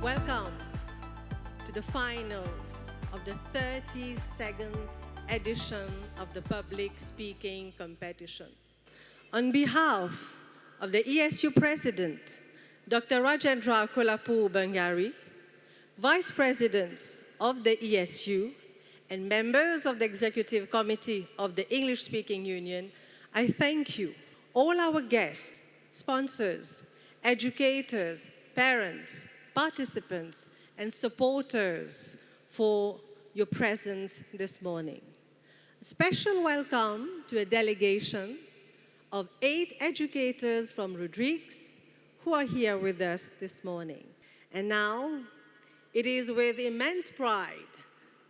Welcome to the finals of the 32nd edition of the public speaking competition. On behalf of the ESU President, Dr. Rajendra Kolapu Bangari, Vice Presidents of the ESU, and members of the Executive Committee of the English-Speaking Union, I thank you, all our guests, sponsors, educators, parents, participants, and supporters for your presence this morning. A special welcome to a delegation of 8 educators from Rodrigues who are here with us this morning. And now, it is with immense pride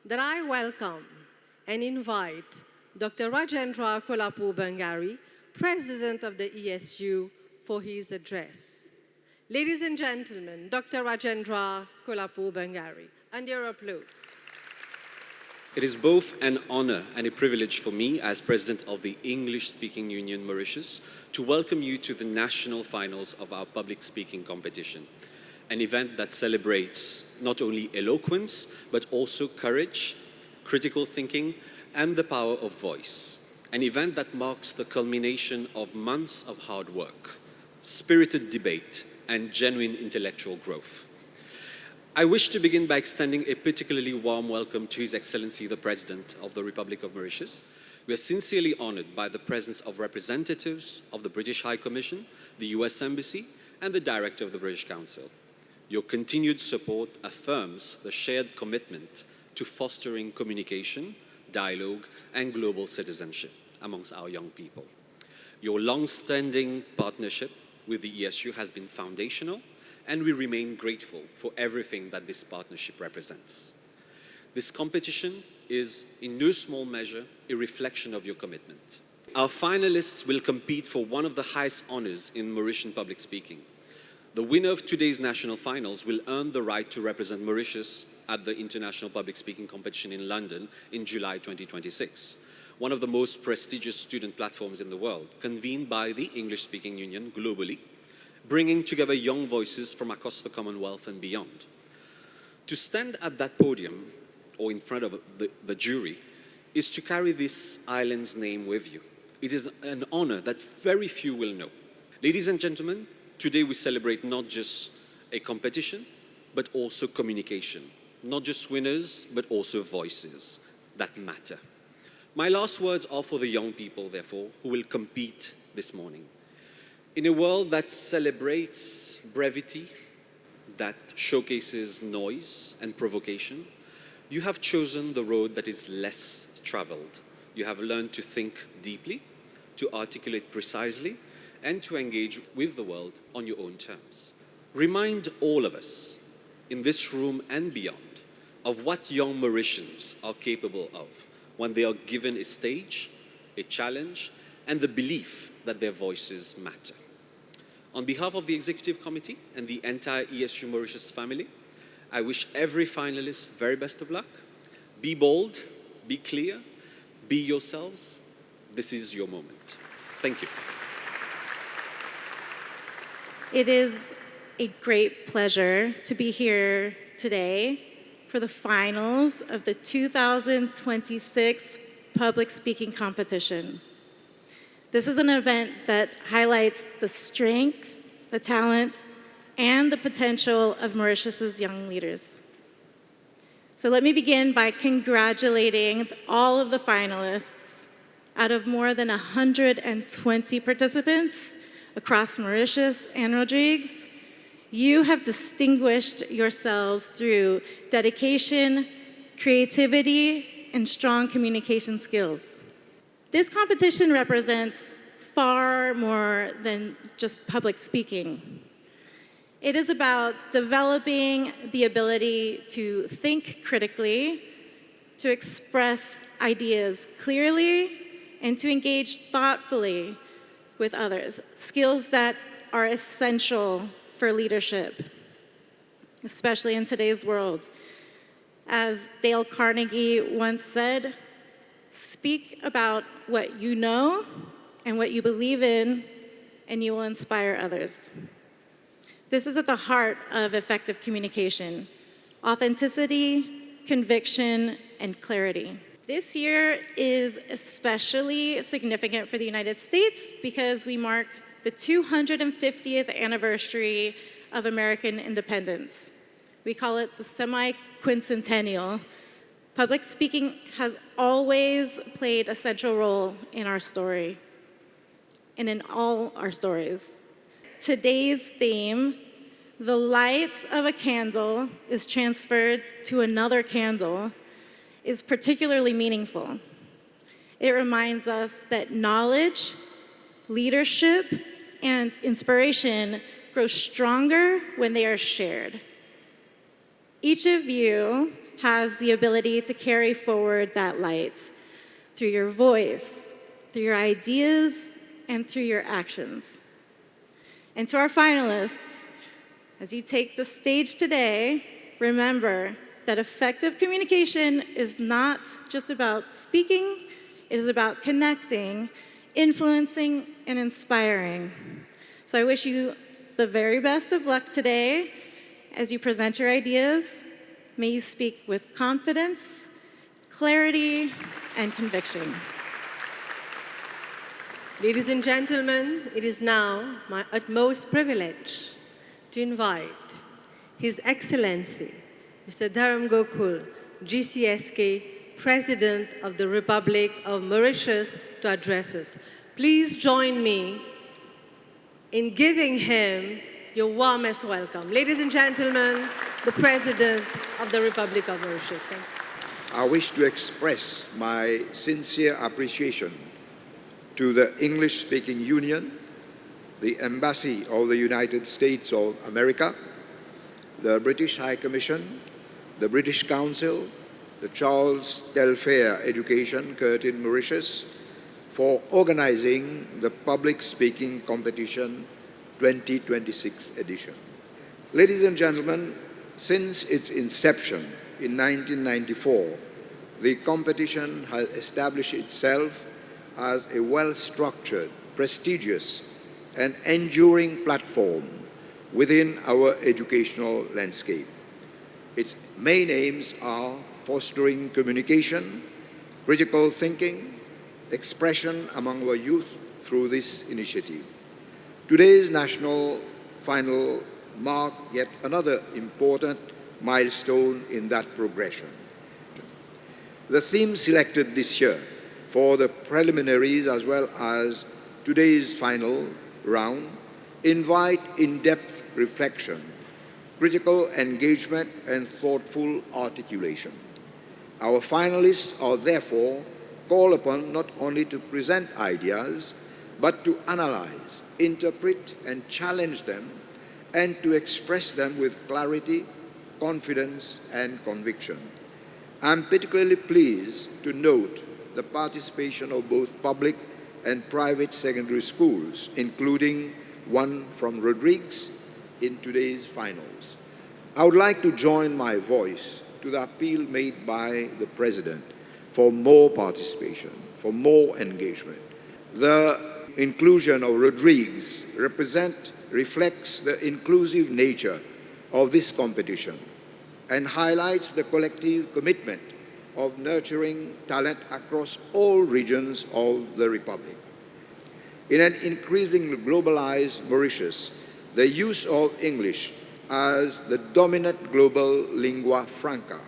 that I welcome and invite Dr. Rajendra Kolapu Bangari, President of the ESU, for his address. Ladies and gentlemen, Dr. Rajendra Kolapu Bangari, and your applause. It is both an honor and a privilege for me as President of the English-Speaking Union Mauritius to welcome you to the national finals of our public speaking competition, an event that celebrates not only eloquence, but also courage, critical thinking, and the power of voice. An event that marks the culmination of months of hard work, spirited debate, and genuine intellectual growth. I wish to begin by extending a particularly warm welcome to His Excellency the President of the Republic of Mauritius. We are sincerely honored by the presence of representatives of the British High Commission, the US Embassy, and the Director of the British Council. Your continued support affirms the shared commitment to fostering communication, dialogue, and global citizenship amongst our young people. Your long-standing partnership with the ESU has been foundational, and we remain grateful for everything that this partnership represents. This competition is, in no small measure, a reflection of your commitment. Our finalists will compete for one of the highest honors in Mauritian public speaking. The winner of today's national finals will earn the right to represent Mauritius at the International Public Speaking Competition in London in July 2026, one of the most prestigious student platforms in the world, convened by the English-Speaking Union globally, bringing together young voices from across the Commonwealth and beyond. To stand at that podium, or in front of the jury, is to carry this island's name with you. It is an honor that very few will know. Ladies and gentlemen, today we celebrate not just a competition, but also communication. Not just winners, but also voices that matter. My last words are for the young people, therefore, who will compete this morning. In a world that celebrates brevity, that showcases noise and provocation, you have chosen the road that is less traveled. You have learned to think deeply, to articulate precisely, and to engage with the world on your own terms. Remind all of us, in this room and beyond, of what young Mauritians are capable of when they are given a stage, a challenge, and the belief that their voices matter. On behalf of the Executive Committee and the entire ESU Mauritius family, I wish every finalist very best of luck. Be bold, be clear, be yourselves. This is your moment. Thank you. It is a great pleasure to be here today for the finals of the 2026 Public Speaking Competition. This is an event that highlights the strength, the talent, and the potential of Mauritius's young leaders. So let me begin by congratulating all of the finalists. Out of more than 120 participants across Mauritius and Rodrigues, you have distinguished yourselves through dedication, creativity, and strong communication skills. This competition represents far more than just public speaking. It is about developing the ability to think critically, to express ideas clearly, and to engage thoughtfully with others, skills that are essential for leadership, especially in today's world. As Dale Carnegie once said, speak about what you know and what you believe in, and you will inspire others. This is at the heart of effective communication: authenticity, conviction, and clarity. This year is especially significant for the United States because we mark the 250th anniversary of American independence. We call it the semi-quincentennial. Public speaking has always played a central role in our story and in all our stories. Today's theme, the light of a candle is transferred to another candle, is particularly meaningful. It reminds us that knowledge, leadership, and inspiration grow stronger when they are shared. Each of you has the ability to carry forward that light through your voice, through your ideas, and through your actions. And to our finalists, as you take the stage today, remember that effective communication is not just about speaking, it is about connecting, influencing, and inspiring. So I wish you the very best of luck today as you present your ideas. May you speak with confidence, clarity, and conviction. Ladies and gentlemen, it is now my utmost privilege to invite His Excellency, Mr. Dharam Gokul, GCSK, President of the Republic of Mauritius, to address us. Please join me in giving him your warmest welcome. Ladies and gentlemen, the President of the Republic of Mauritius. Thank you. I wish to express my sincere appreciation to the English-speaking Union, the Embassy of the United States of America, the British High Commission, the British Council, the Charles Telfair Education, Curtin, Mauritius, for organizing the Public Speaking Competition 2026 edition. Ladies and gentlemen, since its inception in 1994, the competition has established itself as a well-structured, prestigious, and enduring platform within our educational landscape. Its main aims are fostering communication, critical thinking, expression among our youth through this initiative. Today's national final mark yet another important milestone in that progression. The theme selected this year for the preliminaries as well as today's final round invite in-depth reflection, critical engagement, and thoughtful articulation. Our finalists are therefore called upon not only to present ideas, but to analyze, interpret, and challenge them, and to express them with clarity, confidence, and conviction. I'm particularly pleased to note the participation of both public and private secondary schools, including one from Rodrigues, in today's finals. I would like to join my voice to the appeal made by the President for more participation, for more engagement. The inclusion of Rodrigues reflects the inclusive nature of this competition and highlights the collective commitment of nurturing talent across all regions of the Republic. In an increasingly globalized Mauritius, the use of English as the dominant global lingua franca,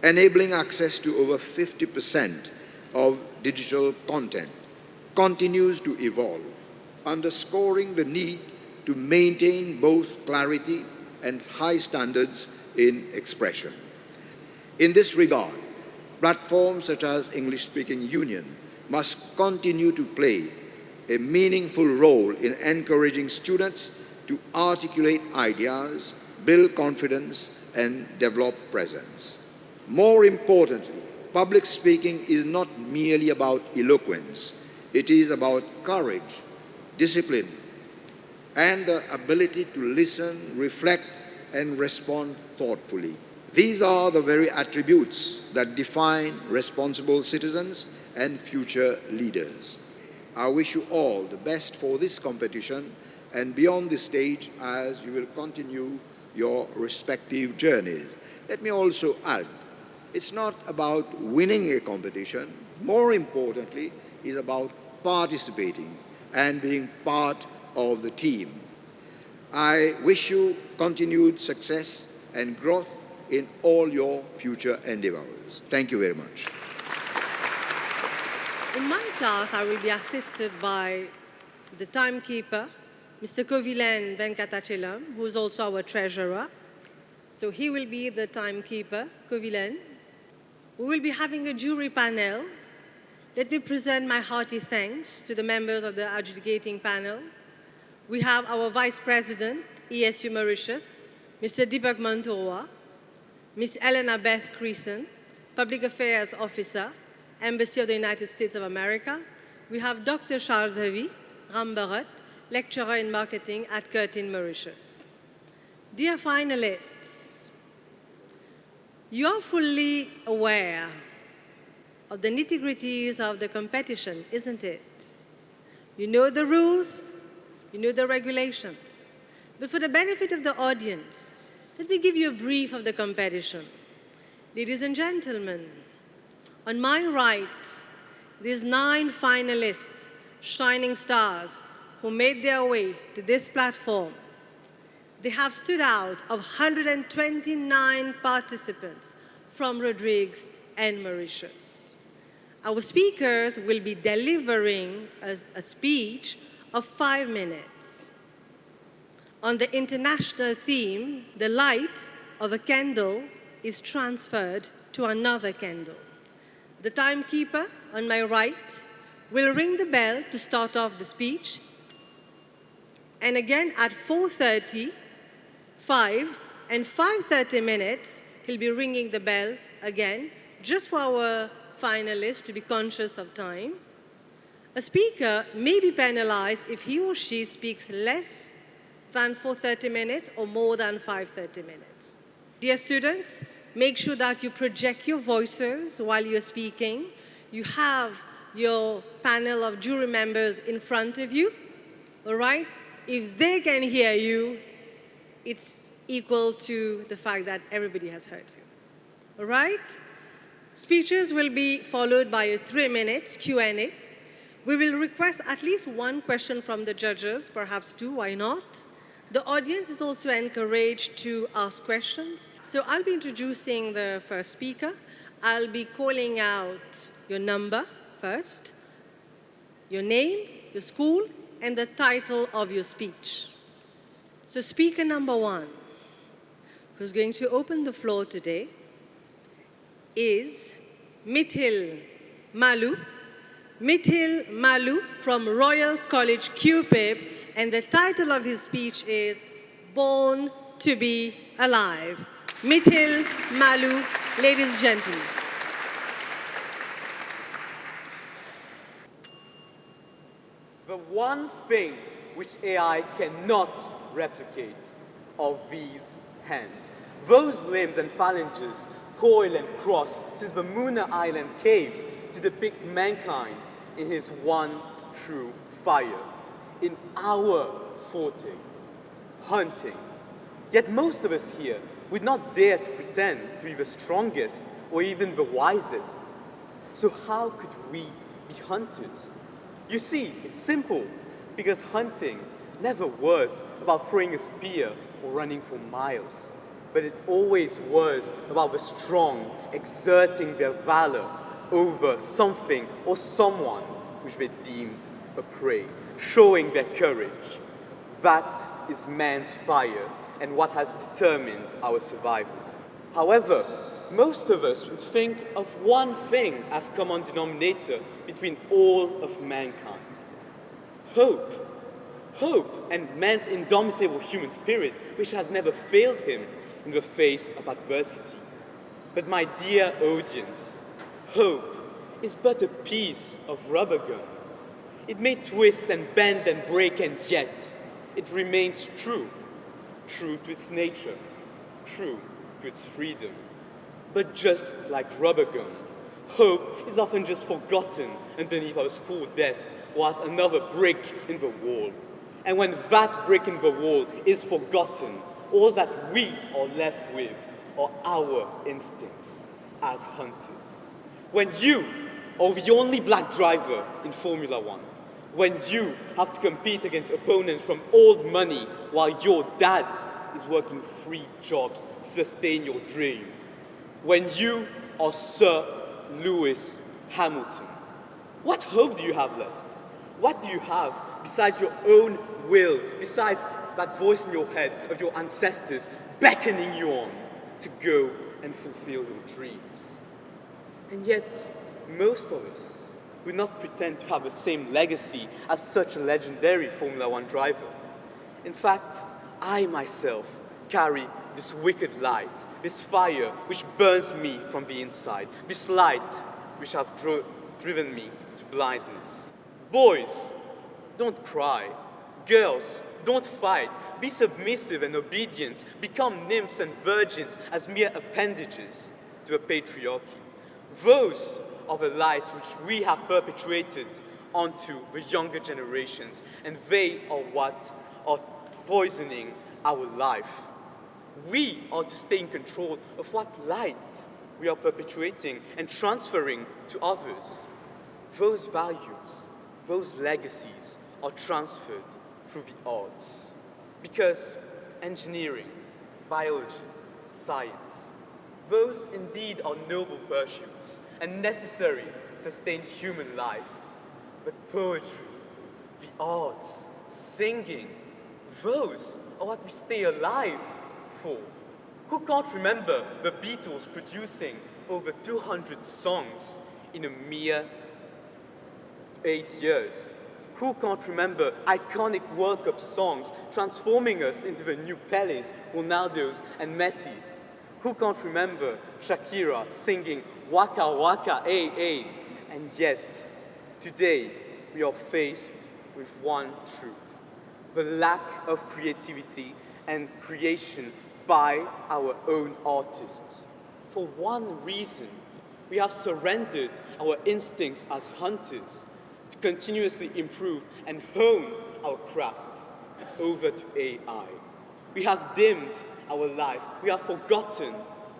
enabling access to over 50% of digital content, continues to evolve, underscoring the need to maintain both clarity and high standards in expression. In this regard, platforms such as English-speaking Union must continue to play a meaningful role in encouraging students to articulate ideas, build confidence, and develop presence. More importantly, public speaking is not merely about eloquence. It is about courage, discipline, and the ability to listen, reflect, and respond thoughtfully. These are the very attributes that define responsible citizens and future leaders. I wish you all the best for this competition and beyond this stage as you will continue your respective journeys. Let me also add, it's not about winning a competition. More importantly, it's about participating and being part of the team. I wish you continued success and growth in all your future endeavors. Thank you very much. In my task, I will be assisted by the timekeeper, Mr. Kovilen Venkatachelam, who is also our treasurer. So he will be the timekeeper, Kovilen. We will be having a jury panel. Let me present my hearty thanks to the members of the adjudicating panel. We have our Vice President, ESU Mauritius, Mr. Deepak Mantorwa, Ms. Elena Beth Creason, Public Affairs Officer, Embassy of the United States of America. We have Dr. Shardhavi Rambarat, Lecturer in Marketing at Curtin, Mauritius. Dear finalists, you are fully aware of the nitty-gritties of the competition, isn't it? You know the rules, you know the regulations. But for the benefit of the audience, let me give you a brief of the competition. Ladies and gentlemen, on my right, there's 9 finalists, shining stars, who made their way to this platform. They have stood out of 129 participants from Rodrigues and Mauritius. Our speakers will be delivering a speech of 5 minutes. On the international theme, the light of a candle is transferred to another candle. The timekeeper on my right will ring the bell to start off the speech. And again at 4:30, 5, and 5:30 minutes, he'll be ringing the bell again, just for our finalists to be conscious of time. A speaker may be penalized if he or she speaks less than 4:30 minutes or more than 5:30 minutes. Dear students, make sure that you project your voices while you're speaking. You have your panel of jury members in front of you, all right? If they can hear you, it's equal to the fact that everybody has heard you, all right? Speeches will be followed by a 3 minutes Q&A. We will request at least 1 question from the judges, perhaps 2, why not? The audience is also encouraged to ask questions. So I'll be introducing the first speaker. I'll be calling out your number first, your name, your school, and the title of your speech. So speaker number 1, who's going to open the floor today, is Mithil Malu. Mithil Malu from Royal College, QPIP, and the title of his speech is Born to be Alive. Mithil Malu, ladies and gentlemen. The one thing which AI cannot replicate are these hands. Those limbs and phalanges coil and cross since the Muna Island caves to depict mankind in his one true fire. In our forte, hunting. Yet most of us here would not dare to pretend to be the strongest or even the wisest. So how could we be hunters? You see, it's simple, because hunting never was about throwing a spear or running for miles, but it always was about the strong exerting their valor over something or someone which they deemed a prey, showing their courage. That is man's fire and what has determined our survival. However, most of us would think of one thing as common denominator between all of mankind. Hope. Hope and man's indomitable human spirit, which has never failed him in the face of adversity. But my dear audience, hope is but a piece of rubber gum. It may twist and bend and break, and yet it remains true. True to its nature, true to its freedom. But just like rubber gum, hope is often just forgotten underneath our school desk or as another brick in the wall. And when that breaking the wall is forgotten, all that we are left with are our instincts as hunters. When you are the only black driver in Formula One, when you have to compete against opponents from old money while your dad is working 3 jobs to sustain your dream, when you are Sir Lewis Hamilton, what hope do you have left? What do you have besides your own will, besides that voice in your head of your ancestors beckoning you on to go and fulfill your dreams? And yet, most of us will not pretend to have the same legacy as such a legendary Formula One driver. In fact, I myself carry this wicked light, this fire which burns me from the inside, this light which has driven me to blindness. Boys, don't cry. Girls, don't fight. Be submissive and obedient. Become nymphs and virgins as mere appendages to a patriarchy. Those are the lies which we have perpetuated onto the younger generations, and they are what are poisoning our life. We are to stay in control of what light we are perpetuating and transferring to others. Those values, those legacies are transferred through the arts. Because engineering, biology, science, those indeed are noble pursuits and necessary to sustain human life. But poetry, the arts, singing, those are what we stay alive for. Who can't remember the Beatles producing over 200 songs in a mere 8 years? Who can't remember iconic World Cup songs transforming us into the new Pelés, Ronaldos, and Messis? Who can't remember Shakira singing Waka Waka, eh, eh? And yet, today, we are faced with one truth: the lack of creativity and creation by our own artists. For one reason, we have surrendered our instincts as hunters to continuously improve and hone our craft over to AI. We have dimmed our life. We have forgotten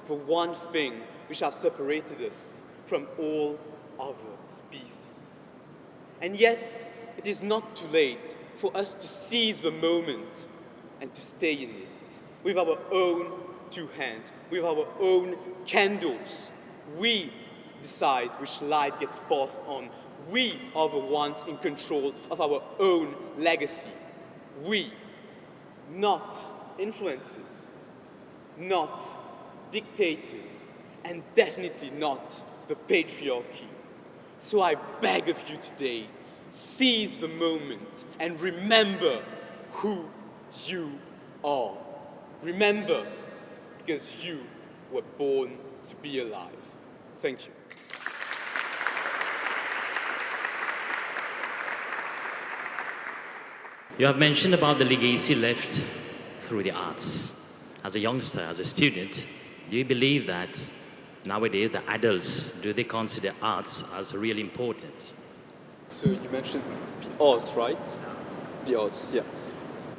the one thing which has separated us from all other species. And yet, it is not too late for us to seize the moment and to stay in it with our own 2 hands, with our own candles. We decide which light gets passed on. We are the ones in control of our own legacy. We, not influencers, not dictators, and definitely not the patriarchy. So I beg of you today, seize the moment and remember who you are. Remember, because you were born to be alive. Thank you. You have mentioned about the legacy left through the arts. As a youngster, as a student, do you believe that nowadays the adults, do they consider arts as really important? So you mentioned the arts, right? The arts, yeah.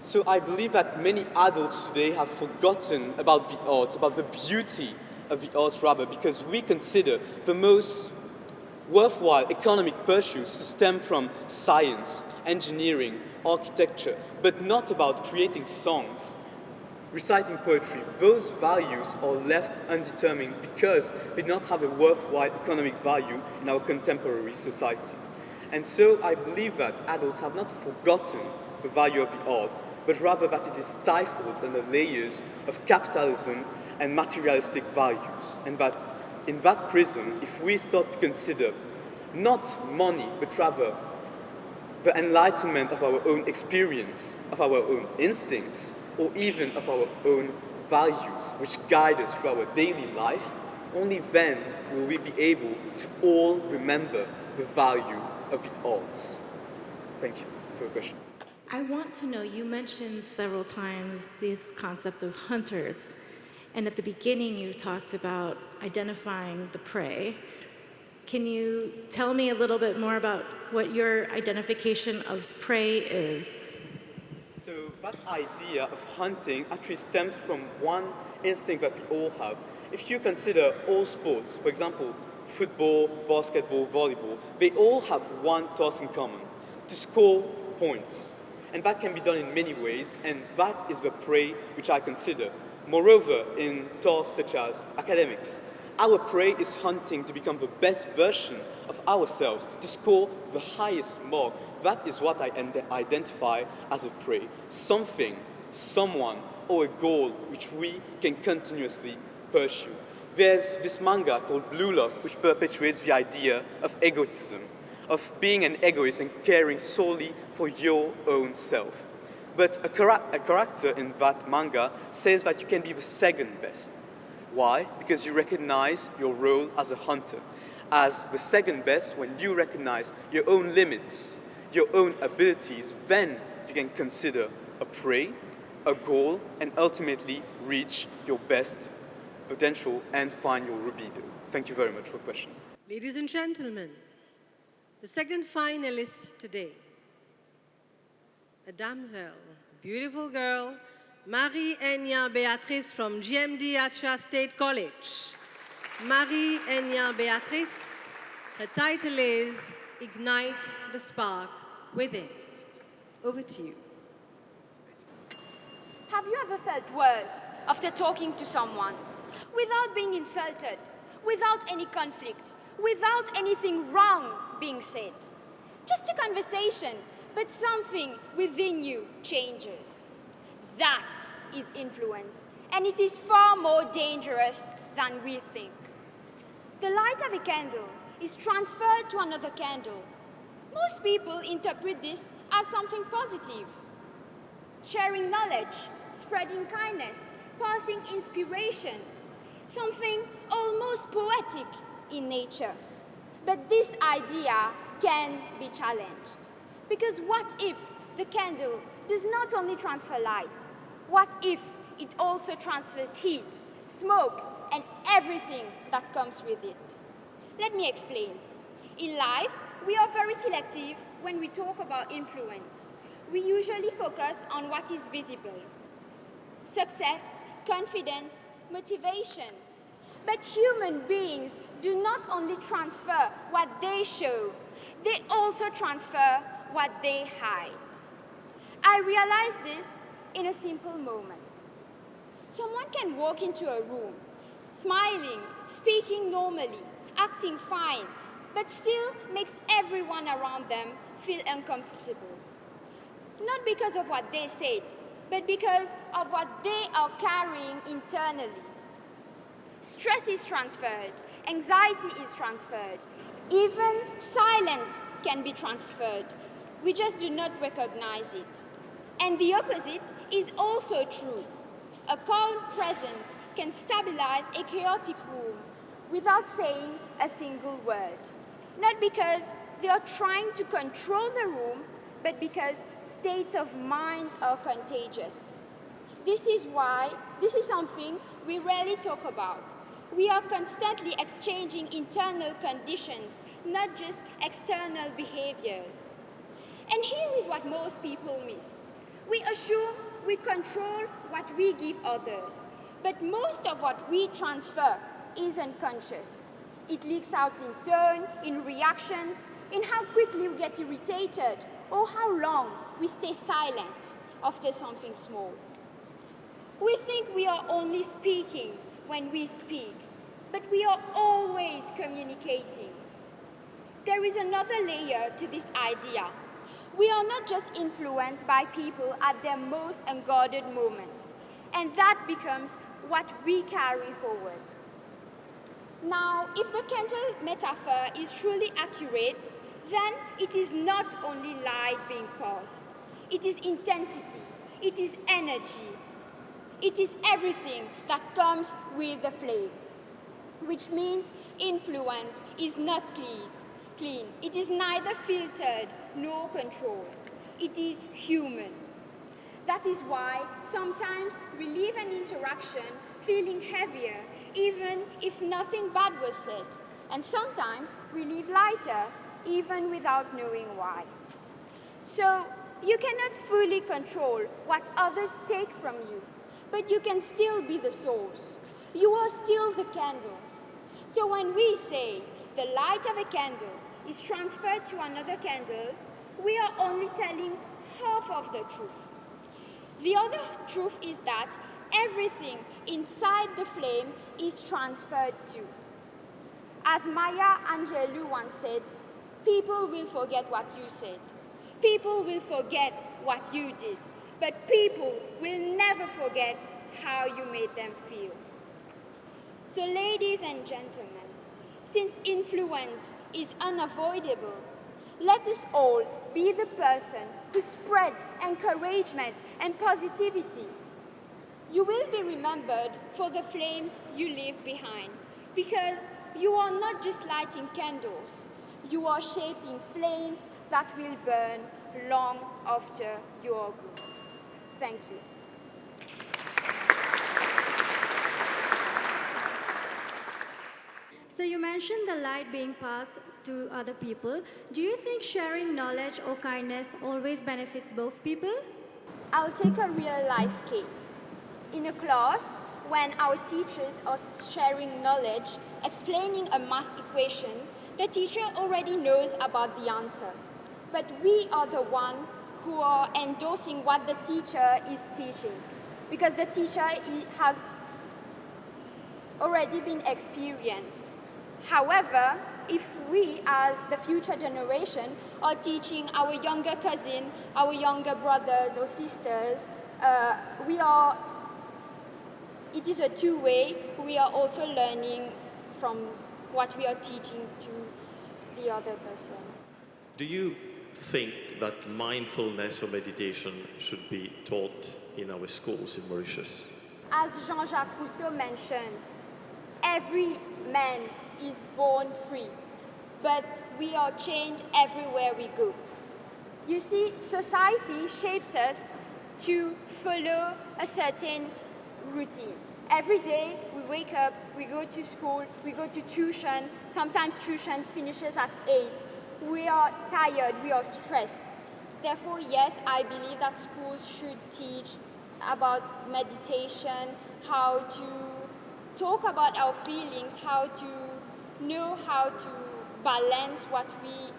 So I believe that many adults today have forgotten about the arts, about the beauty of the arts rather, because we consider the most worthwhile economic pursuits to stem from science, engineering, architecture, but not about creating songs, reciting poetry. Those values are left undetermined because they do not have a worthwhile economic value in our contemporary society. And so I believe that adults have not forgotten the value of the art, but rather that it is stifled under layers of capitalism and materialistic values. And that in that prism, if we start to consider not money, but rather the enlightenment of our own experience, of our own instincts, or even of our own values, which guide us through our daily life, only then will we be able to all remember the value of the arts. Thank you for your question. I want to know, you mentioned several times this concept of hunters, and at the beginning you talked about identifying the prey. Can you tell me a little bit more about what your identification of prey is? That idea of hunting actually stems from one instinct that we all have. If you consider all sports, for example, football, basketball, volleyball, they all have one task in common: to score points. And that can be done in many ways, and that is the prey which I consider. Moreover, in tasks such as academics, our prey is hunting to become the best version of ourselves, to score the highest mark. That is what I identify as a prey. Something, someone, or a goal which we can continuously pursue. There's this manga called Blue Lock, which perpetuates the idea of egotism, of being an egoist and caring solely for your own self. But a character in that manga says that you can be the second best. Why? Because you recognize your role as a hunter. As the second best, when you recognize your own limits, your own abilities, then you can consider a prey, a goal, and ultimately reach your best potential and find your libido. Thank you very much for the question. Ladies and gentlemen, the second finalist today, a damsel, a beautiful girl, Marie-Enya Beatrice from GMD Acha State College. Marie-Enya Beatrice, her title is Ignite the Spark Within. Over to you. Have you ever felt worse after talking to someone without being insulted, without any conflict, without anything wrong being said? Just a conversation, but something within you changes. That is influence, and it is far more dangerous than we think. The light of a candle is transferred to another candle. Most people interpret this as something positive. Sharing knowledge, spreading kindness, passing inspiration, something almost poetic in nature. But this idea can be challenged. Because what if the candle does not only transfer light? What if it also transfers heat, smoke, and everything that comes with it? Let me explain. In life, we are very selective when we talk about influence. We usually focus on what is visible: success, confidence, motivation. But human beings do not only transfer what they show, they also transfer what they hide. I realized this in a simple moment. Someone can walk into a room, smiling, speaking normally, acting fine, but still makes everyone around them feel uncomfortable. Not because of what they said, but because of what they are carrying internally. Stress is transferred, anxiety is transferred, even silence can be transferred. We just do not recognize it. And the opposite is also true. A calm presence can stabilize a chaotic room without saying a single word. Not because they are trying to control the room, but because states of minds are contagious. This is something we rarely talk about. We are constantly exchanging internal conditions, not just external behaviors. And here is what most people miss. We assume we control what we give others, but most of what we transfer is unconscious. It leaks out in tone, in reactions, in how quickly we get irritated, or how long we stay silent after something small. We think we are only speaking when we speak, but we are always communicating. There is another layer to this idea. We are not just influenced by people at their most unguarded moments, and that becomes what we carry forward. Now, if the candle metaphor is truly accurate, then it is not only light being passed. It is intensity, it is energy, it is everything that comes with the flame, which means influence is not clean. It is neither filtered nor controlled. It is human. That is why sometimes we leave an interaction feeling heavier, even if nothing bad was said. And sometimes we leave lighter, even without knowing why. So You cannot fully control what others take from you, but you can still be the source. You are still the candle. So when we say the light of a candle is transferred to another candle, we are only telling half of the truth. The other truth is that everything inside the flame is transferred too. As Maya Angelou once said, people will forget what you said. People will forget what you did. But people will never forget how you made them feel. So ladies and gentlemen, since influence is unavoidable, let us all be the person who spreads encouragement and positivity. You will be remembered for the flames you leave behind, because you are not just lighting candles, you are shaping flames that will burn long after you are gone. Thank you. So you mentioned the light being passed to other people. Do you think sharing knowledge or kindness always benefits both people? I'll take a real life case. In a class, when our teachers are sharing knowledge, explaining a math equation, the teacher already knows about the answer. But we are the one who are endorsing what the teacher is teaching, because the teacher has already been experienced. However, if we as the future generation are teaching our younger cousin, our younger brothers or sisters, it is a two-way. We are also learning from what we are teaching to the other person. Do you think that mindfulness or meditation should be taught in our schools in Mauritius? As Jean-Jacques Rousseau mentioned, every man is born free, but we are chained everywhere we go. You see, society shapes us to follow a certain routine. Every day we wake up, we go to school, we go to tuition. Sometimes tuition finishes at 8. We are tired, we are stressed. Therefore, yes, I believe that schools should teach about meditation, how to talk about our feelings, how to know how to balance what we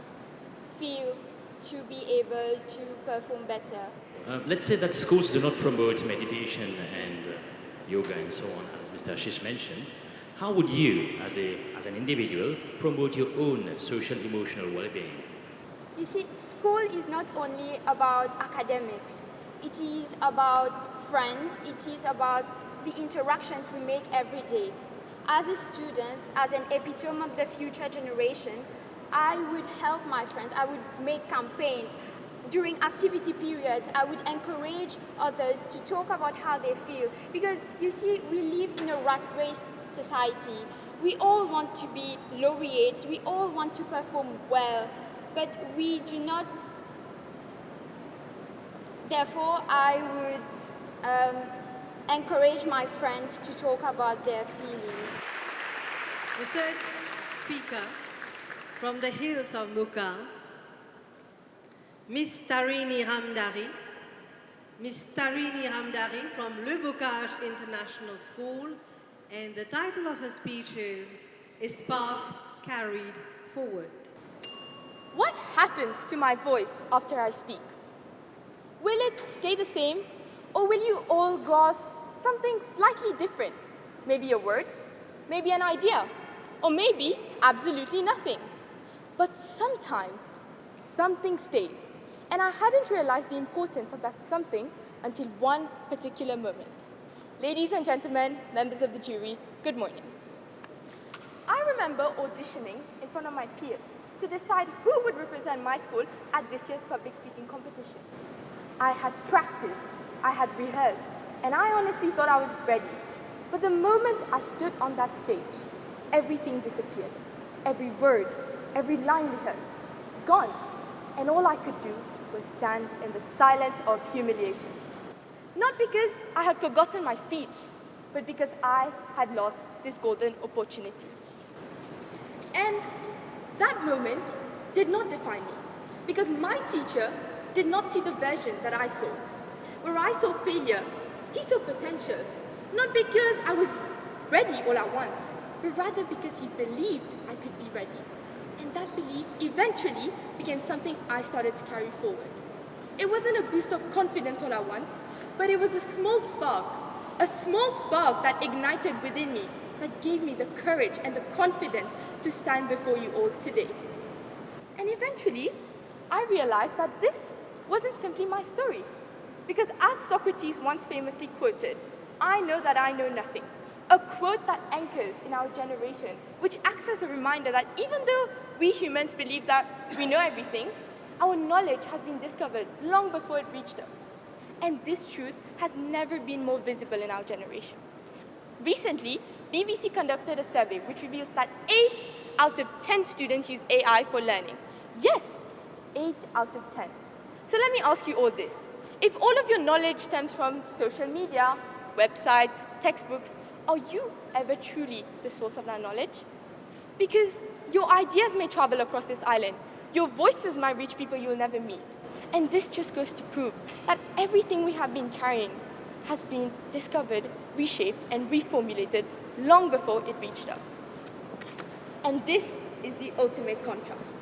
feel to be able to perform better. Let's say that schools do not promote meditation and yoga and so on, as Mr. Ashish mentioned. How would you, as an individual, promote your own social emotional well-being? You see, school is not only about academics. It is about friends. It is about the interactions we make every day. As a student, as an epitome of the future generation, I would help my friends. I would make campaigns. During activity periods, I would encourage others to talk about how they feel. Because, you see, we live in a rat race society. We all want to be laureates. We all want to perform well. But we do not. Therefore, I would encourage my friends to talk about their feelings. The third speaker from the hills of Muka, Miss Tarini Ramdari. Miss Tarini Ramdari from Le Bocage International School, and the title of her speech is "A Spark Carried Forward." What happens to my voice after I speak? Will it stay the same, or will you all grasp something slightly different? Maybe a word, maybe an idea, or maybe absolutely nothing. But sometimes something stays, and I hadn't realized the importance of that something until one particular moment. Ladies and gentlemen, members of the jury, good morning. I remember auditioning in front of my peers to decide who would represent my school at this year's public speaking competition. I had practiced, I had rehearsed, and I honestly thought I was ready. But the moment I stood on that stage, everything disappeared. Every word, every line rehearsed, gone. And all I could do was stand in the silence of humiliation. Not because I had forgotten my speech, but because I had lost this golden opportunity. And that moment did not define me, because my teacher did not see the version that I saw. Where I saw failure, he saw potential. Not because I was ready all at once, but rather because he believed I could be ready. And that belief eventually became something I started to carry forward. It wasn't a boost of confidence all at once, but it was a small spark that ignited within me, that gave me the courage and the confidence to stand before you all today. And eventually, I realized that this wasn't simply my story. Because as Socrates once famously quoted, "I know that I know nothing." A quote that anchors in our generation, which acts as a reminder that even though we humans believe that we know everything, our knowledge has been discovered long before it reached us. And this truth has never been more visible in our generation. Recently, BBC conducted a survey which reveals that 8 out of 10 students use AI for learning. Yes, 8 out of 10. So let me ask you all this. If all of your knowledge stems from social media, websites, textbooks, are you ever truly the source of that knowledge? Because your ideas may travel across this island. Your voices might reach people you'll never meet. And this just goes to prove that everything we have been carrying has been discovered, reshaped, and reformulated long before it reached us. And this is the ultimate contrast.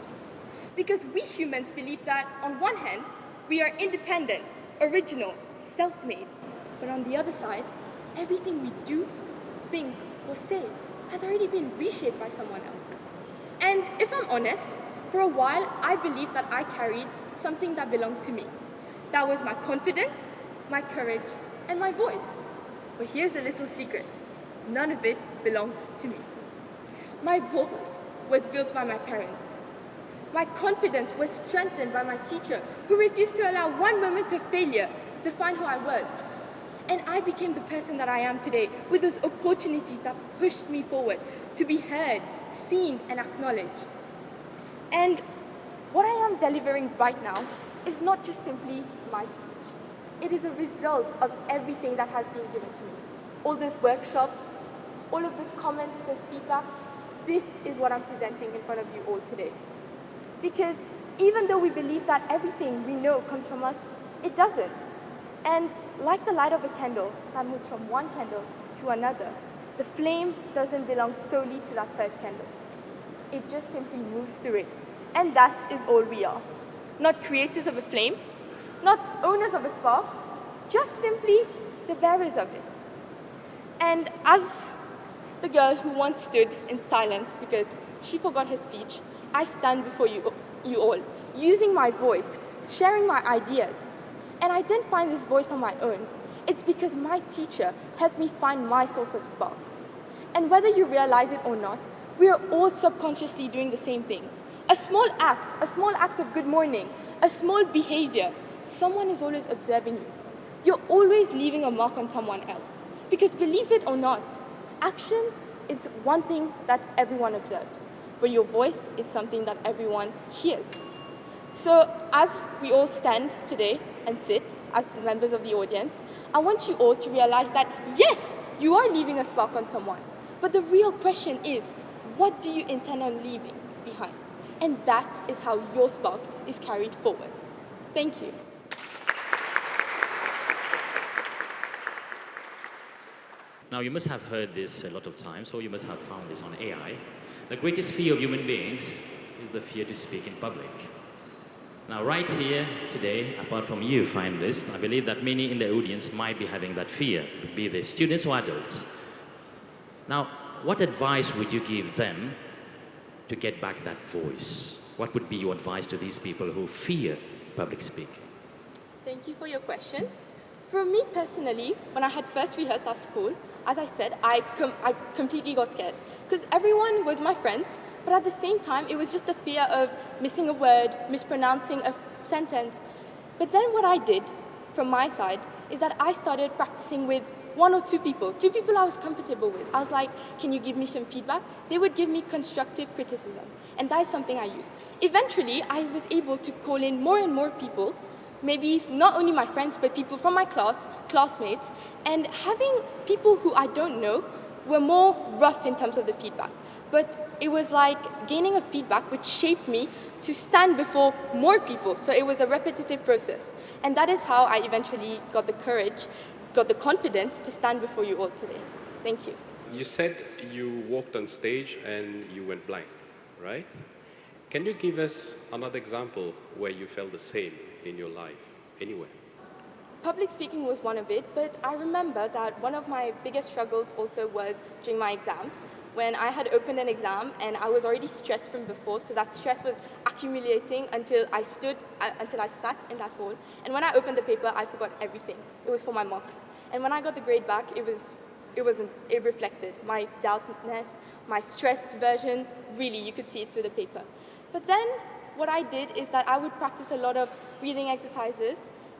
Because we humans believe that, on one hand, we are independent, original, self-made. But on the other side, everything we do, think, or say has already been reshaped by someone else. And if I'm honest, for a while, I believed that I carried something that belonged to me. That was my confidence, my courage, and my voice. But here's a little secret. None of it belongs to me. My voice was built by my parents. My confidence was strengthened by my teacher, who refused to allow one moment of failure define who I was. And I became the person that I am today, with those opportunities that pushed me forward to be heard, seen, and acknowledged. And what I am delivering right now is not just simply my speech. It is a result of everything that has been given to me. All those workshops, all of those comments, those feedbacks, this is what I'm presenting in front of you all today. Because even though we believe that everything we know comes from us, it doesn't. And like the light of a candle that moves from one candle to another, the flame doesn't belong solely to that first candle. It just simply moves through it. And that is all we are. Not creators of a flame, not owners of a spark, just simply the bearers of it. And as the girl who once stood in silence because she forgot her speech, I stand before you all, using my voice, sharing my ideas. And I didn't find this voice on my own. It's because my teacher helped me find my source of spark. And whether you realize it or not, we are all subconsciously doing the same thing. A small act of good morning, a small behavior, someone is always observing you. You're always leaving a mark on someone else. Because believe it or not, action is one thing that everyone observes, but your voice is something that everyone hears. So as we all stand today and sit as members of the audience, I want you all to realize that yes, you are leaving a spark on someone, but the real question is, what do you intend on leaving behind? And that is how your spark is carried forward. Thank you. Now, you must have heard this a lot of times, or you must have found this on AI. The greatest fear of human beings is the fear to speak in public. Now, right here today, apart from you, finalists, I believe that many in the audience might be having that fear, be they students or adults. Now, what advice would you give them to get back that voice? What would be your advice to these people who fear public speaking? Thank you for your question. For me personally, when I had first rehearsed at school, as I said, I completely got scared because everyone was my friends, but at the same time, it was just the fear of missing a word, mispronouncing a sentence. But then what I did from my side is that I started practicing with one or two people I was comfortable with. I was like, can you give me some feedback? They would give me constructive criticism, and that is something I used. Eventually, I was able to call in more and more people, maybe not only my friends, but people from my classmates, and having people who I don't know were more rough in terms of the feedback. but it was like gaining a feedback which shaped me to stand before more people. So it was a repetitive process. And that is how I eventually got the courage, got the confidence to stand before you all today. Thank you. You said you walked on stage and you went blank, right? Can you give us another example where you felt the same in your life, anywhere? Public speaking was one of it, but I remember that one of my biggest struggles also was during my exams, when I had opened an exam and I was already stressed from before, so that stress was accumulating until I sat in that hall. And when I opened the paper, I forgot everything. It was for my marks. And when I got the grade back, it reflected my doubtness, my stressed version. Really, you could see it through the paper. But then what I did is that I would practice a lot of breathing exercises,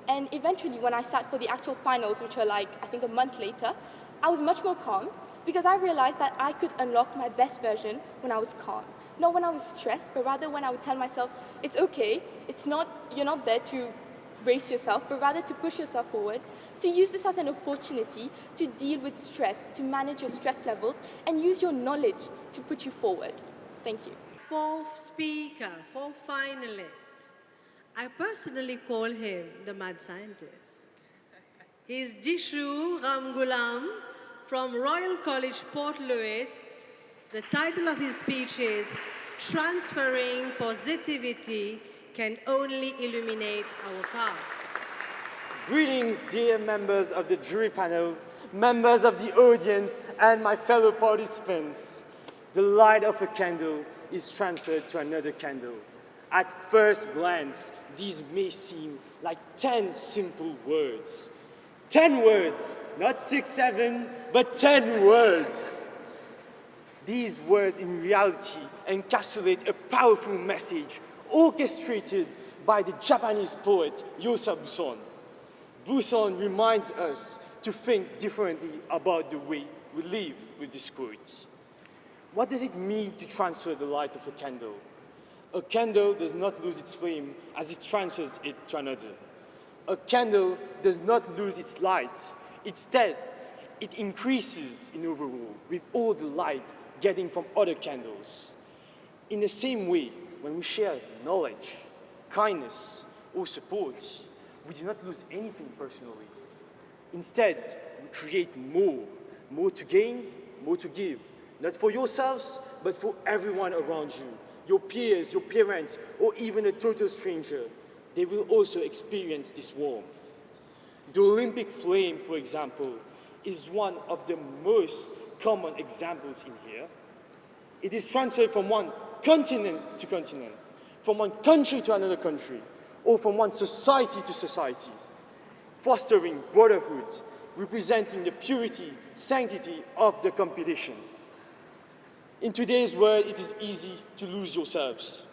and eventually when I sat for the actual finals, which were like, I think a month later, I was much more calm because I realized that I could unlock my best version when I was calm. Not when I was stressed, but rather when I would tell myself, it's okay, you're not there to brace yourself, but rather to push yourself forward, to use this as an opportunity to deal with stress, to manage your stress levels, and use your knowledge to put you forward. Thank you. Fourth speaker, fourth finalist. I personally call him the mad scientist. He's Dishu Ramgulam from Royal College, Port Louis. The title of his speech is Transferring Positivity Can Only Illuminate Our Path. Greetings, dear members of the jury panel, members of the audience, and my fellow participants. The light of a candle is transferred to another candle. At first glance, these may seem like 10 simple words. 10 words, not 6, 7, but 10 words. These words in reality encapsulate a powerful message orchestrated by the Japanese poet Yosa Buson. Buson reminds us to think differently about the way we live with this quote. What does it mean to transfer the light of a candle? A candle does not lose its flame as it transfers it to another. A candle does not lose its light. Instead, it increases in overall with all the light getting from other candles. In the same way, when we share knowledge, kindness, or support, we do not lose anything personally. Instead, we create more to gain, more to give. Not for yourselves, but for everyone around you. Your peers, your parents, or even a total stranger. They will also experience this warmth. The Olympic flame, for example, is one of the most common examples in here. It is transferred from one continent to continent, from one country to another country, or from one society to society, fostering brotherhood, representing the purity, sanctity of the competition. In today's world, it is easy to lose yourselves.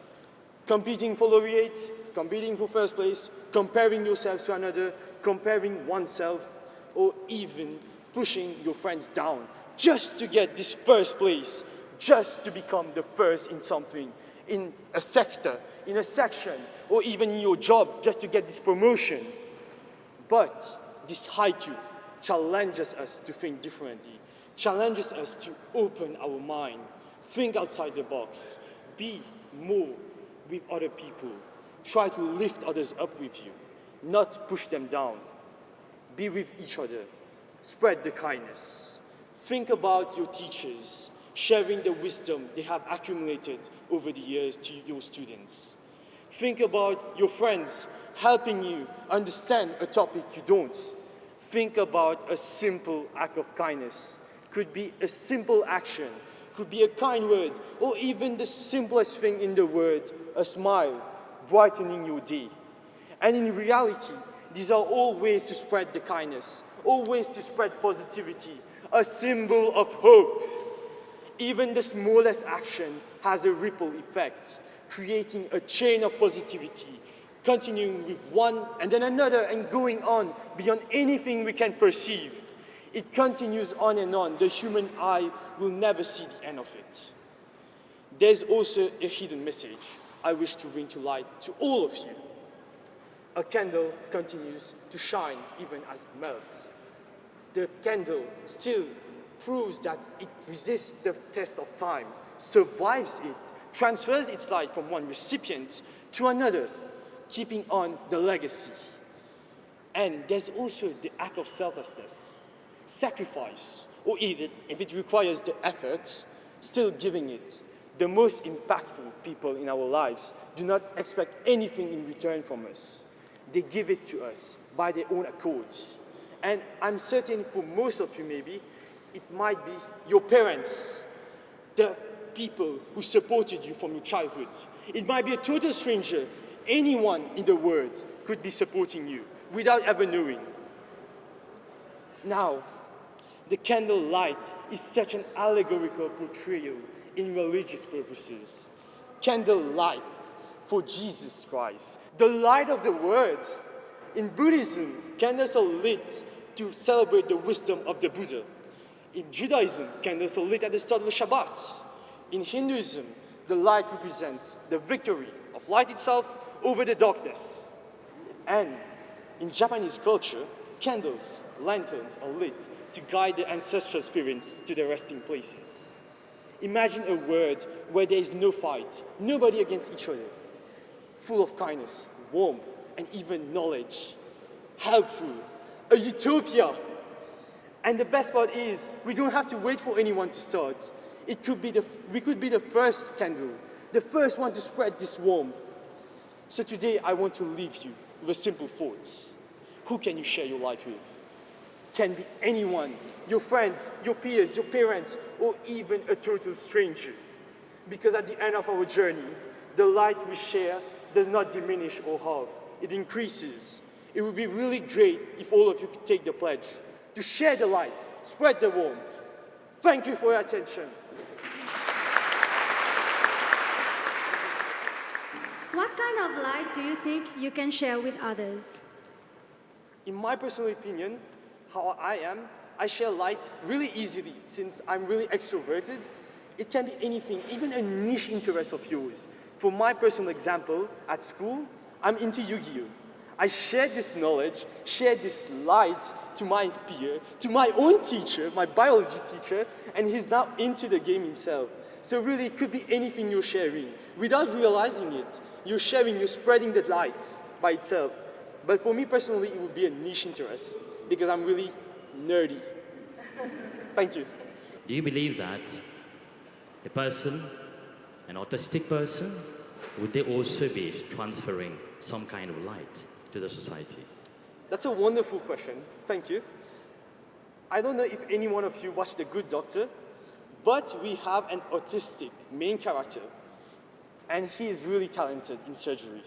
Competing for laureates, competing for first place, comparing yourselves to another, comparing oneself, or even pushing your friends down just to get this first place, just to become the first in something, in a sector, in a section, or even in your job, just to get this promotion. But this haiku challenges us to think differently, challenges us to open our mind, think outside the box, be more with other people, try to lift others up with you, not push them down. Be with each other, spread the kindness. Think about your teachers, sharing the wisdom they have accumulated over the years to your students. Think about your friends helping you understand a topic you don't. Think about a simple act of kindness. Could be a simple action, could be a kind word, or even the simplest thing in the world, a smile, brightening your day. And in reality, these are all ways to spread the kindness, all ways to spread positivity, a symbol of hope. Even the smallest action has a ripple effect, creating a chain of positivity, continuing with one and then another and going on beyond anything we can perceive. It continues on and on. The human eye will never see the end of it. There's also a hidden message I wish to bring to light to all of you. A candle continues to shine even as it melts. The candle still proves that it resists the test of time, survives it, transfers its light from one recipient to another, keeping on the legacy. And there's also the act of selflessness, sacrifice, or even, if it requires the effort, still giving it. The most impactful people in our lives do not expect anything in return from us. They give it to us by their own accord. And I'm certain for most of you maybe, it might be your parents, the people who supported you from your childhood. It might be a total stranger. Anyone in the world could be supporting you without ever knowing. Now, the candle light is such an allegorical portrayal in religious purposes. Candle light for Jesus Christ, the light of the world. In Buddhism, candles are lit to celebrate the wisdom of the Buddha. In Judaism, candles are lit at the start of the Shabbat. In Hinduism, the light represents the victory of light itself over the darkness. And in Japanese culture, candles, lanterns are lit to guide the ancestral spirits to their resting places. Imagine a world where there is no fight, nobody against each other, full of kindness, warmth, and even knowledge, helpful, a utopia. And the best part is, we don't have to wait for anyone to start. We could be the first candle, the first one to spread this warmth. So today I want to leave you with a simple thought. Who can you share your light with? Can be anyone, your friends, your peers, your parents, or even a total stranger. Because at the end of our journey, the light we share does not diminish or halve, it increases. It would be really great if all of you could take the pledge to share the light, spread the warmth. Thank you for your attention. What kind of light do you think you can share with others? In my personal opinion, how I am, I share light really easily since I'm really extroverted. It can be anything, even a niche interest of yours. For my personal example, at school, I'm into Yu-Gi-Oh! I shared this knowledge, shared this light to my peer, to my own teacher, my biology teacher, and he's now into the game himself. So really, it could be anything you're sharing. Without realizing it, you're sharing, you're spreading the light by itself. But for me personally, it would be a niche interest because I'm really nerdy. Thank you. Do you believe that a person, an autistic person, would they also be transferring some kind of light to the society? That's a wonderful question. Thank you. I don't know if any one of you watched The Good Doctor, but we have an autistic main character, and he is really talented in surgery.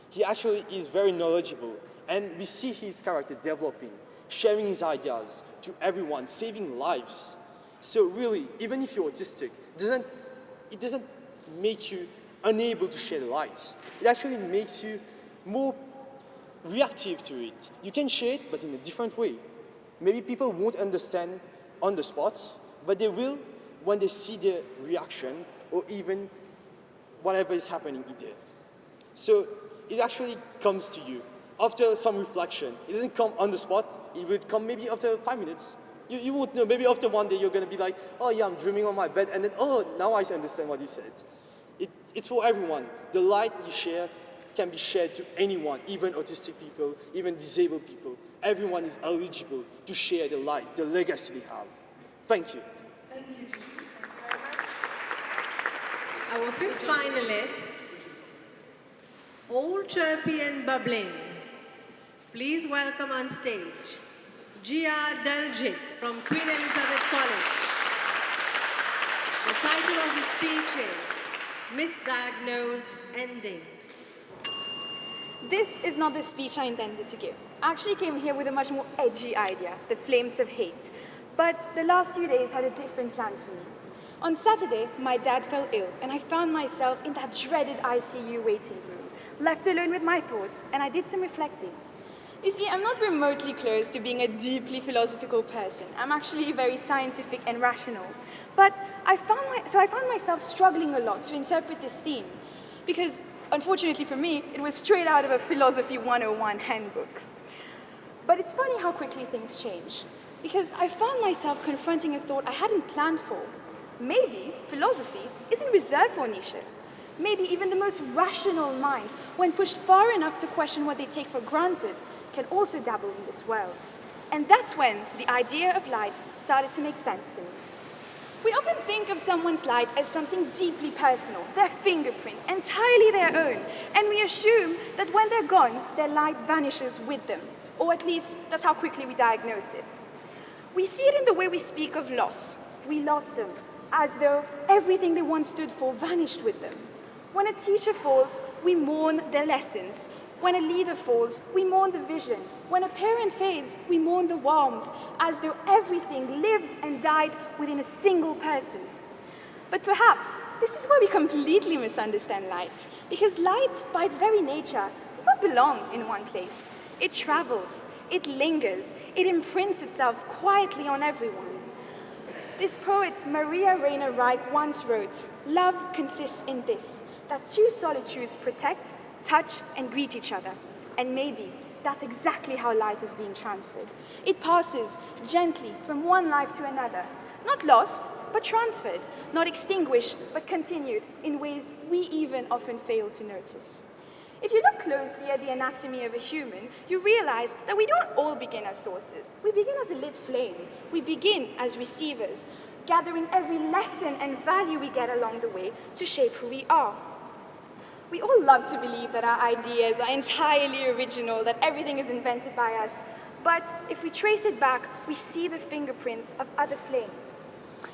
He actually is very knowledgeable, and we see his character developing, sharing his ideas to everyone, saving lives. So really, even if you're autistic, it doesn't make you unable to share the light. It actually makes you more reactive to it. You can share it, but in a different way. Maybe people won't understand on the spot, but they will when they see the reaction or even whatever is happening in there. So it actually comes to you after some reflection. It doesn't come on the spot. It will come maybe after 5 minutes. You won't know. Maybe after one day you're going to be like, oh yeah, I'm dreaming on my bed, and then, oh, now I understand what he said. It's for everyone. The light you share can be shared to anyone, even autistic people, even disabled people. Everyone is eligible to share the light, the legacy they have. Thank you. Thank you. Our fifth finalist, all chirpy and bubbling. Please welcome on stage, Gia Deljic from Queen Elizabeth College. The title of his speech is Misdiagnosed Endings. This is not the speech I intended to give. I actually came here with a much more edgy idea, the flames of hate. But the last few days had a different plan for me. On Saturday, my dad fell ill, and I found myself in that dreaded ICU waiting room, left alone with my thoughts, and I did some reflecting. You see, I'm not remotely close to being a deeply philosophical person. I'm actually very scientific and rational. But I found myself struggling a lot to interpret this theme, because unfortunately for me, it was straight out of a Philosophy 101 handbook. But it's funny how quickly things change. because I found myself confronting a thought I hadn't planned for. Maybe philosophy isn't reserved for niche. Maybe even the most rational minds, when pushed far enough to question what they take for granted, can also dabble in this world. And that's when the idea of light started to make sense to me. We often think of someone's light as something deeply personal, their fingerprint, entirely their own, and we assume that when they're gone, their light vanishes with them, or at least that's how quickly we diagnose it. We see it in the way we speak of loss. We lost them, as though everything they once stood for vanished with them. When a teacher falls, we mourn their lessons. When a leader falls, we mourn the vision. When a parent fades, we mourn the warmth, as though everything lived and died within a single person. But perhaps this is where we completely misunderstand light, because light, by its very nature, does not belong in one place. It travels, it lingers, it imprints itself quietly on everyone. This poet, Maria Rainer Reich, once wrote, "Love consists in this, that two solitudes protect, touch, and greet each other." And maybe that's exactly how light is being transferred. It passes gently from one life to another, not lost, but transferred, not extinguished, but continued in ways we even often fail to notice. If you look closely at the anatomy of a human, you realize that we don't all begin as sources. We begin as a lit flame. We begin as receivers, gathering every lesson and value we get along the way to shape who we are. We all love to believe that our ideas are entirely original, that everything is invented by us. But if we trace it back, we see the fingerprints of other flames.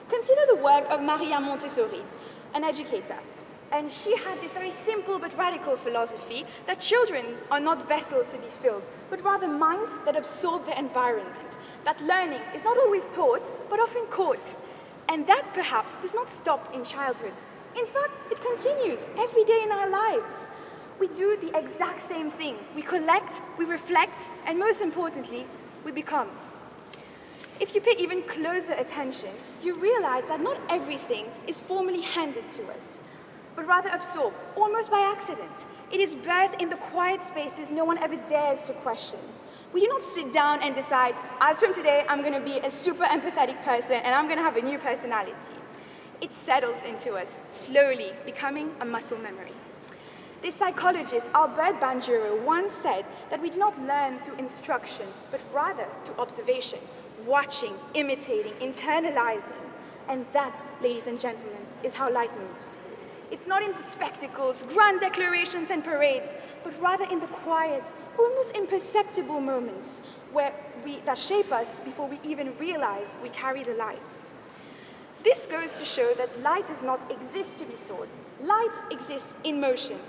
Consider the work of Maria Montessori, an educator. And she had this very simple but radical philosophy that children are not vessels to be filled, but rather minds that absorb the environment. That learning is not always taught, but often caught. And that perhaps does not stop in childhood. In fact, it continues every day in our lives. We do the exact same thing. We collect, we reflect, and most importantly, we become. If you pay even closer attention, you realize that not everything is formally handed to us, but rather absorbed, almost by accident. It is birthed in the quiet spaces no one ever dares to question. We do not sit down and decide, as from today, I'm going to be a super empathetic person and I'm going to have a new personality. It settles into us, slowly becoming a muscle memory. This psychologist, Albert Bandura, once said that we do not learn through instruction, but rather through observation, watching, imitating, internalizing. And that, ladies and gentlemen, is how light moves. It's not in the spectacles, grand declarations, and parades, but rather in the quiet, almost imperceptible moments that shape us before we even realize we carry the light. This goes to show that light does not exist to be stored. Light exists in motion.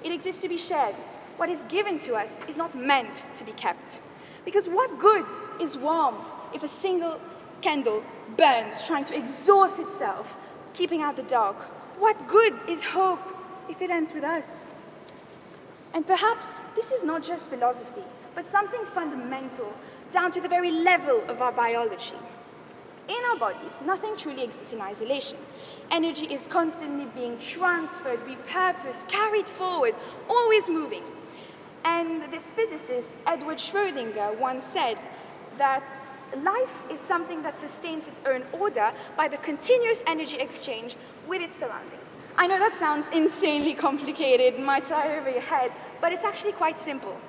It exists to be shared. What is given to us is not meant to be kept. Because what good is warmth if a single candle burns, trying to exhaust itself, keeping out the dark? What good is hope if it ends with us? And perhaps this is not just philosophy, but something fundamental, down to the very level of our biology. In our bodies, nothing truly exists in isolation. Energy is constantly being transferred, repurposed, carried forward, always moving. And this physicist, Edward Schrödinger, once said that life is something that sustains its own order by the continuous energy exchange with its surroundings. I know that sounds insanely complicated, might fly over your head, but it's actually quite simple.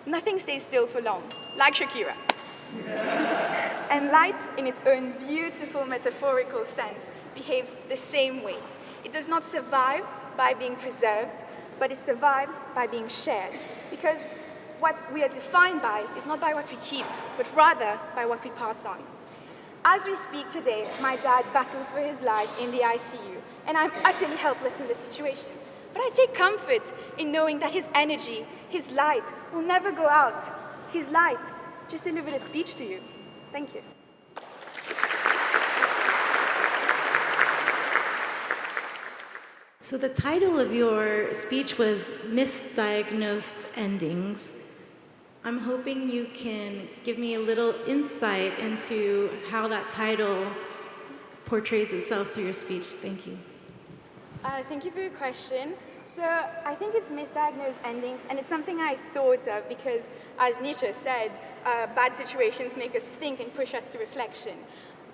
Nothing stays still for long, like Shakira. And light, in its own beautiful metaphorical sense, behaves the same way. It does not survive by being preserved, but it survives by being shared. Because what we are defined by is not by what we keep, but rather by what we pass on. As we speak today, my dad battles for his life in the ICU, and I'm utterly helpless in the situation. But I take comfort in knowing that his energy, his light, will never go out. His light just delivered a speech to you. Thank you. So the title of your speech was Misdiagnosed Endings. I'm hoping you can give me a little insight into how that title portrays itself through your speech. Thank you. Thank you for your question. So I think it's misdiagnosed endings, and it's something I thought of because, as Nietzsche said, bad situations make us think and push us to reflection.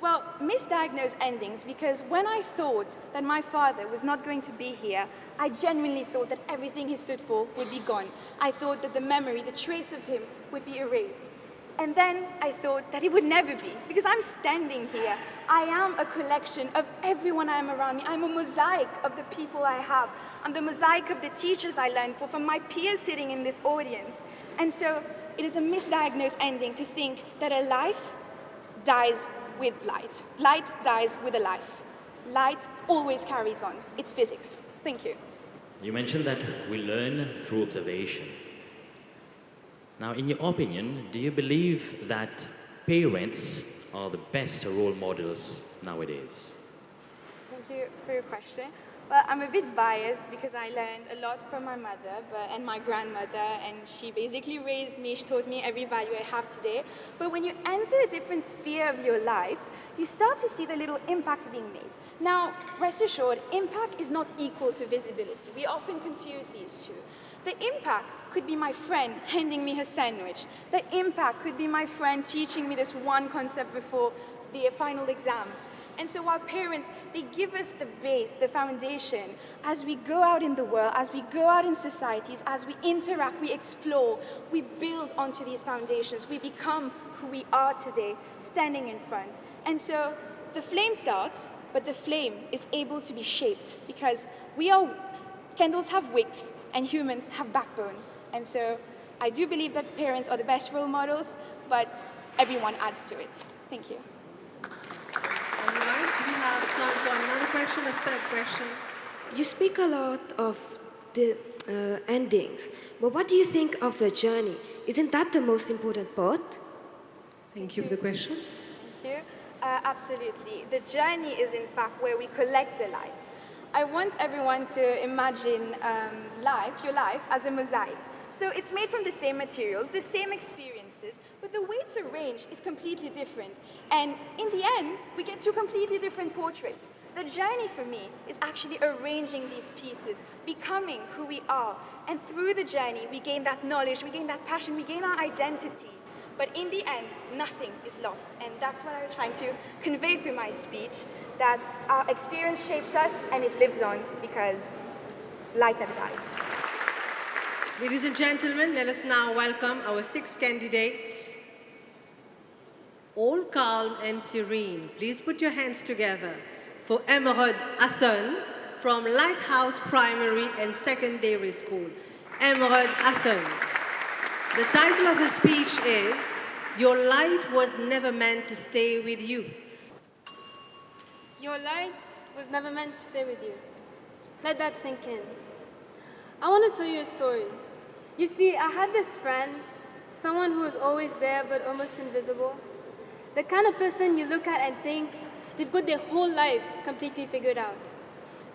Well, misdiagnosed endings because when I thought that my father was not going to be here, I genuinely thought that everything he stood for would be gone. I thought that the memory, the trace of him would be erased. And then I thought that it would never be, because I'm standing here. I am a collection of everyone I am around me. I'm a mosaic of the people I have. I'm the mosaic of the teachers I learned from my peers sitting in this audience. And so it is a misdiagnosed ending to think that a life dies with light. Light dies with a life. Light always carries on. It's physics. Thank you. You mentioned that we learn through observation. Now, in your opinion, do you believe that parents are the best role models nowadays? Thank you for your question. Well, I'm a bit biased because I learned a lot from my mother and my grandmother, and she basically raised me, she taught me every value I have today. But when you enter a different sphere of your life, you start to see the little impacts being made. Now, rest assured, impact is not equal to visibility. We often confuse these two. The impact could be my friend handing me her sandwich. The impact could be my friend teaching me this one concept before the final exams. And so our parents, they give us the base, the foundation. As we go out in the world, as we go out in societies, as we interact, we explore, we build onto these foundations. We become who we are today, standing in front. And so the flame starts, but the flame is able to be shaped because candles have wicks and humans have backbones. And so I do believe that parents are the best role models, but everyone adds to it. Thank you. All right, we have time for another question, a third question. You speak a lot of the endings, but what do you think of the journey? Isn't that the most important part? Thank you for the question. Thank you. Absolutely. The journey is, in fact, where we collect the lights. I want everyone to imagine your life, as a mosaic. So it's made from the same materials, the same experiences, but the way it's arranged is completely different. And in the end, we get two completely different portraits. The journey for me is actually arranging these pieces, becoming who we are. And through the journey, we gain that knowledge, we gain that passion, we gain our identity. But in the end, nothing is lost. And that's what I was trying to convey through my speech, that our experience shapes us and it lives on because light never dies. Ladies and gentlemen, let us now welcome our sixth candidate. All calm and serene, please put your hands together for Emerald Hassan from Lighthouse Primary and Secondary School. Emerald Hassan. The title of his speech is, "Your light was never meant to stay with you." Your light was never meant to stay with you. Let that sink in. I want to tell you a story. You see, I had this friend, someone who was always there but almost invisible. The kind of person you look at and think they've got their whole life completely figured out.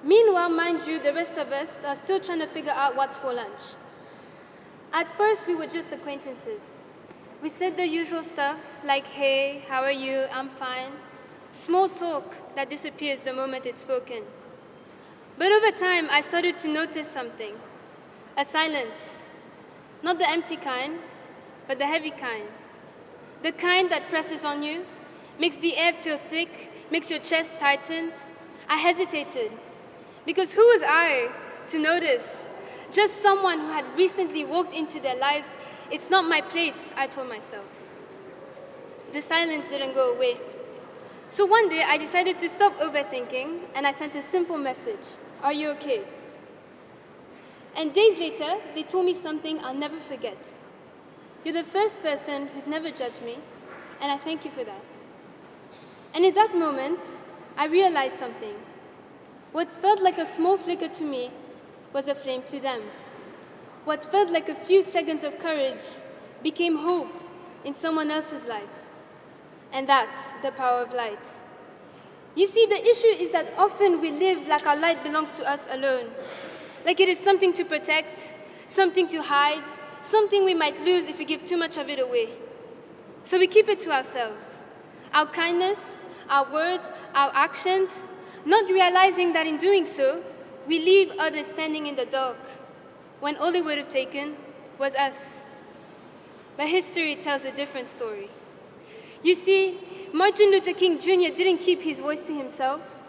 Meanwhile, mind you, the rest of us are still trying to figure out what's for lunch. At first, we were just acquaintances. We said the usual stuff like, hey, how are you? I'm fine. Small talk that disappears the moment it's spoken. But over time, I started to notice something. A silence. Not the empty kind, but the heavy kind. The kind that presses on you, makes the air feel thick, makes your chest tighten. I hesitated. Because who was I to notice? Just someone who had recently walked into their life. It's not my place, I told myself. The silence didn't go away. So one day, I decided to stop overthinking, and I sent a simple message. Are you okay? And days later, they told me something I'll never forget. You're the first person who's never judged me, and I thank you for that. And in that moment, I realized something. What felt like a small flicker to me was a flame to them. What felt like a few seconds of courage became hope in someone else's life. And that's the power of light. You see, the issue is that often we live like our light belongs to us alone. Like it is something to protect, something to hide, something we might lose if we give too much of it away. So we keep it to ourselves. Our kindness, our words, our actions, not realizing that in doing so, we leave others standing in the dark when all it would have taken was us. But history tells a different story. You see, Martin Luther King Jr. didn't keep his voice to himself.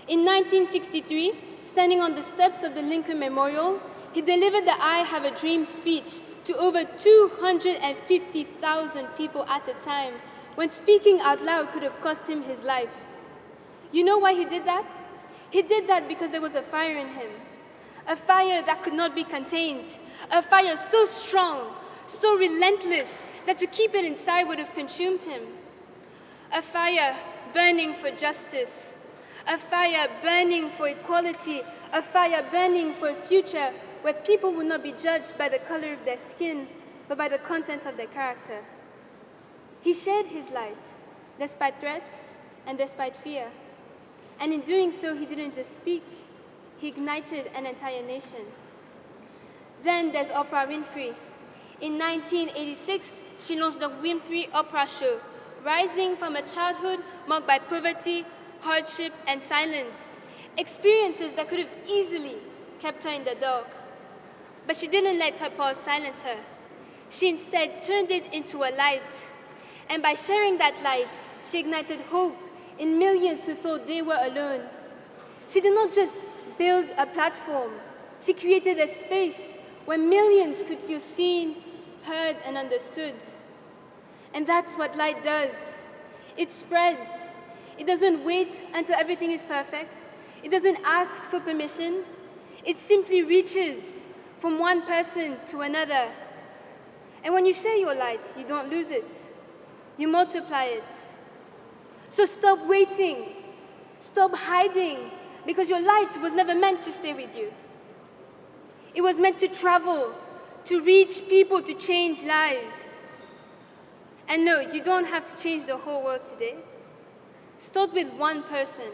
In 1963, standing on the steps of the Lincoln Memorial, he delivered the I Have a Dream speech to over 250,000 people at a time, when speaking out loud could have cost him his life. You know why he did that? He did that because there was a fire in him. A fire that could not be contained. A fire so strong, so relentless, that to keep it inside would have consumed him. A fire burning for justice. A fire burning for equality. A fire burning for a future where people will not be judged by the color of their skin, but by the content of their character. He shared his light, despite threats and despite fear. And in doing so, he didn't just speak, he ignited an entire nation. Then there's Oprah Winfrey. In 1986, she launched the Winfrey Oprah Show, rising from a childhood marked by poverty, hardship, and silence, experiences that could have easily kept her in the dark. But she didn't let her past silence her. She instead turned it into a light. And by sharing that light, she ignited hope in millions who thought they were alone. She did not just build a platform. She created a space where millions could feel seen, heard, and understood. And that's what light does. It spreads. It doesn't wait until everything is perfect. It doesn't ask for permission. It simply reaches from one person to another. And when you share your light, you don't lose it. You multiply it. So stop waiting. Stop hiding, because your light was never meant to stay with you. It was meant to travel, to reach people, to change lives. And no, you don't have to change the whole world today. Start with one person,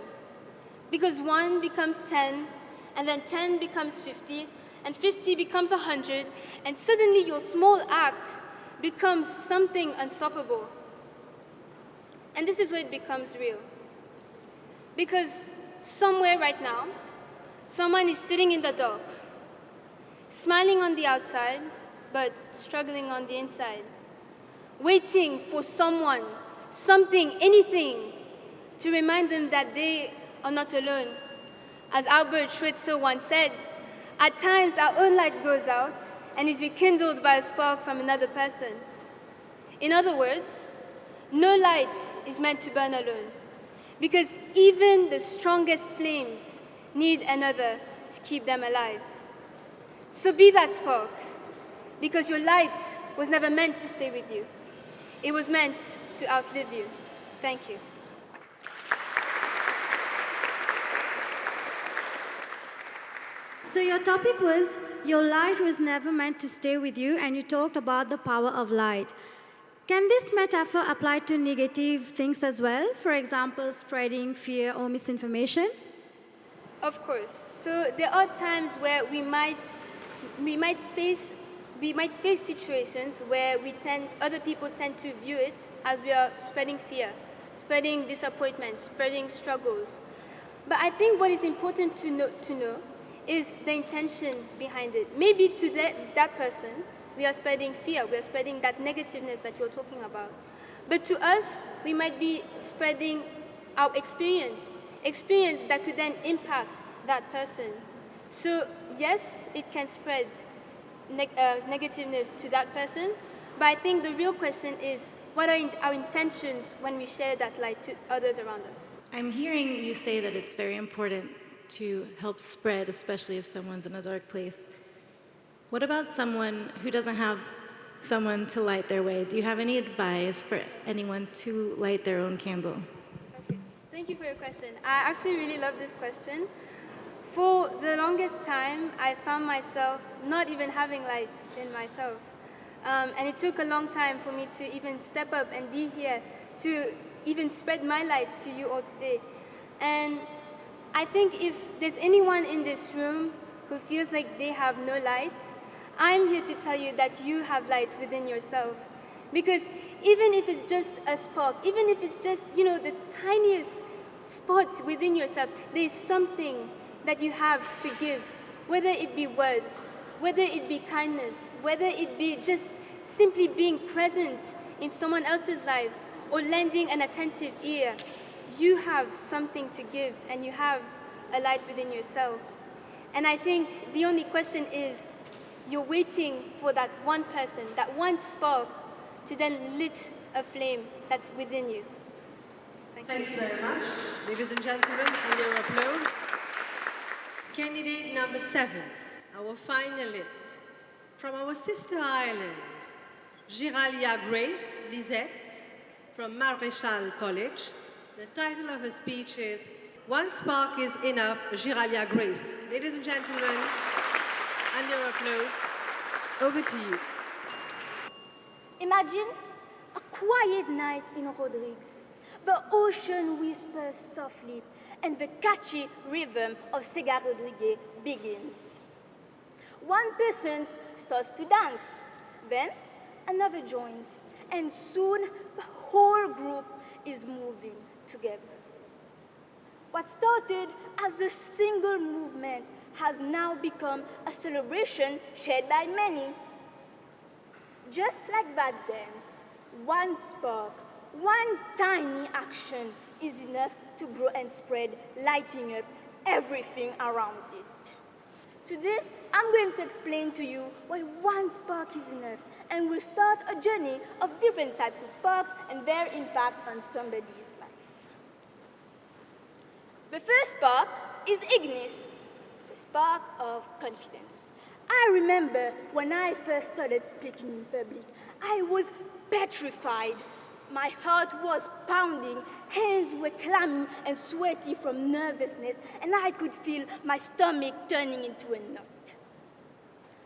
because 1 becomes 10, and then 10 becomes 50, and 50 becomes 100, and suddenly your small act becomes something unstoppable. And this is where it becomes real. Because somewhere right now, someone is sitting in the dark, smiling on the outside, but struggling on the inside, waiting for someone, something, anything, to remind them that they are not alone. As Albert Schweitzer once said, at times our own light goes out and is rekindled by a spark from another person. In other words, no light is meant to burn alone, because even the strongest flames need another to keep them alive. So be that spark, because your light was never meant to stay with you. It was meant to outlive you. Thank you. So your topic was, your light was never meant to stay with you, and you talked about the power of light. Can this metaphor apply to negative things as well? For example, spreading fear or misinformation? Of course. So there are times where we might face situations where other people tend to view it as we are spreading fear, spreading disappointment, spreading struggles. But I think what is important to know is the intention behind it. Maybe to that person, we are spreading fear, we are spreading that negativeness that you're talking about. But to us, we might be spreading our experience that could then impact that person. So yes, it can spread negativeness to that person, but I think the real question is, what are our intentions when we share that light to others around us? I'm hearing you say that it's very important to help spread, especially if someone's in a dark place. What about someone who doesn't have someone to light their way? Do you have any advice for anyone to light their own candle? Okay, thank you for your question. I actually really love this question. For the longest time, I found myself not even having lights in myself. And it took a long time for me to even step up and be here to even spread my light to you all today. And I think if there's anyone in this room who feels like they have no light, I'm here to tell you that you have light within yourself. Because even if it's just a spark, even if it's just, the tiniest spot within yourself, there's something that you have to give, whether it be words, whether it be kindness, whether it be just simply being present in someone else's life or lending an attentive ear, you have something to give and you have a light within yourself. And I think the only question is, you're waiting for that one person, that one spark, to then lit a flame that's within you. Thank you very much. Ladies and gentlemen, and your applause. Candidate number 7, our finalist, from our sister island, Giralia Grace Lisette, from Maréchal College. The title of her speech is "One Spark is Enough, Giralia Grace." Ladies and gentlemen, and your applause, over to you. Imagine a quiet night in Rodrigues. The ocean whispers softly, and the catchy rhythm of Sega Rodriguez begins. One person starts to dance, then another joins, and soon the whole group is moving together. What started as a single movement has now become a celebration shared by many. Just like that dance, one spark, one tiny action is enough to grow and spread, lighting up everything around it. Today, I'm going to explain to you why one spark is enough, and we'll start a journey of different types of sparks and their impact on somebody's life. The first spark is Ignis, the spark of confidence. I remember when I first started speaking in public, I was petrified. My heart was pounding, hands were clammy and sweaty from nervousness, and I could feel my stomach turning into a knot.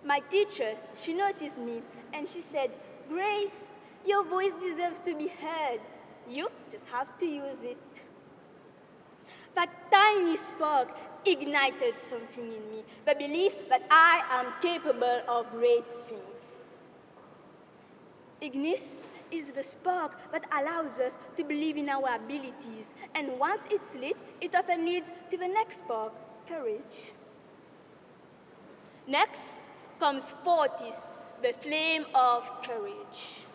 My teacher, she noticed me, and she said, "Grace, your voice deserves to be heard. You just have to use it." That tiny spark ignited something in me, the belief that I am capable of great things. Ignis is the spark that allows us to believe in our abilities, and once it's lit, it often leads to the next spark, courage. Next comes Fortis, the flame of courage.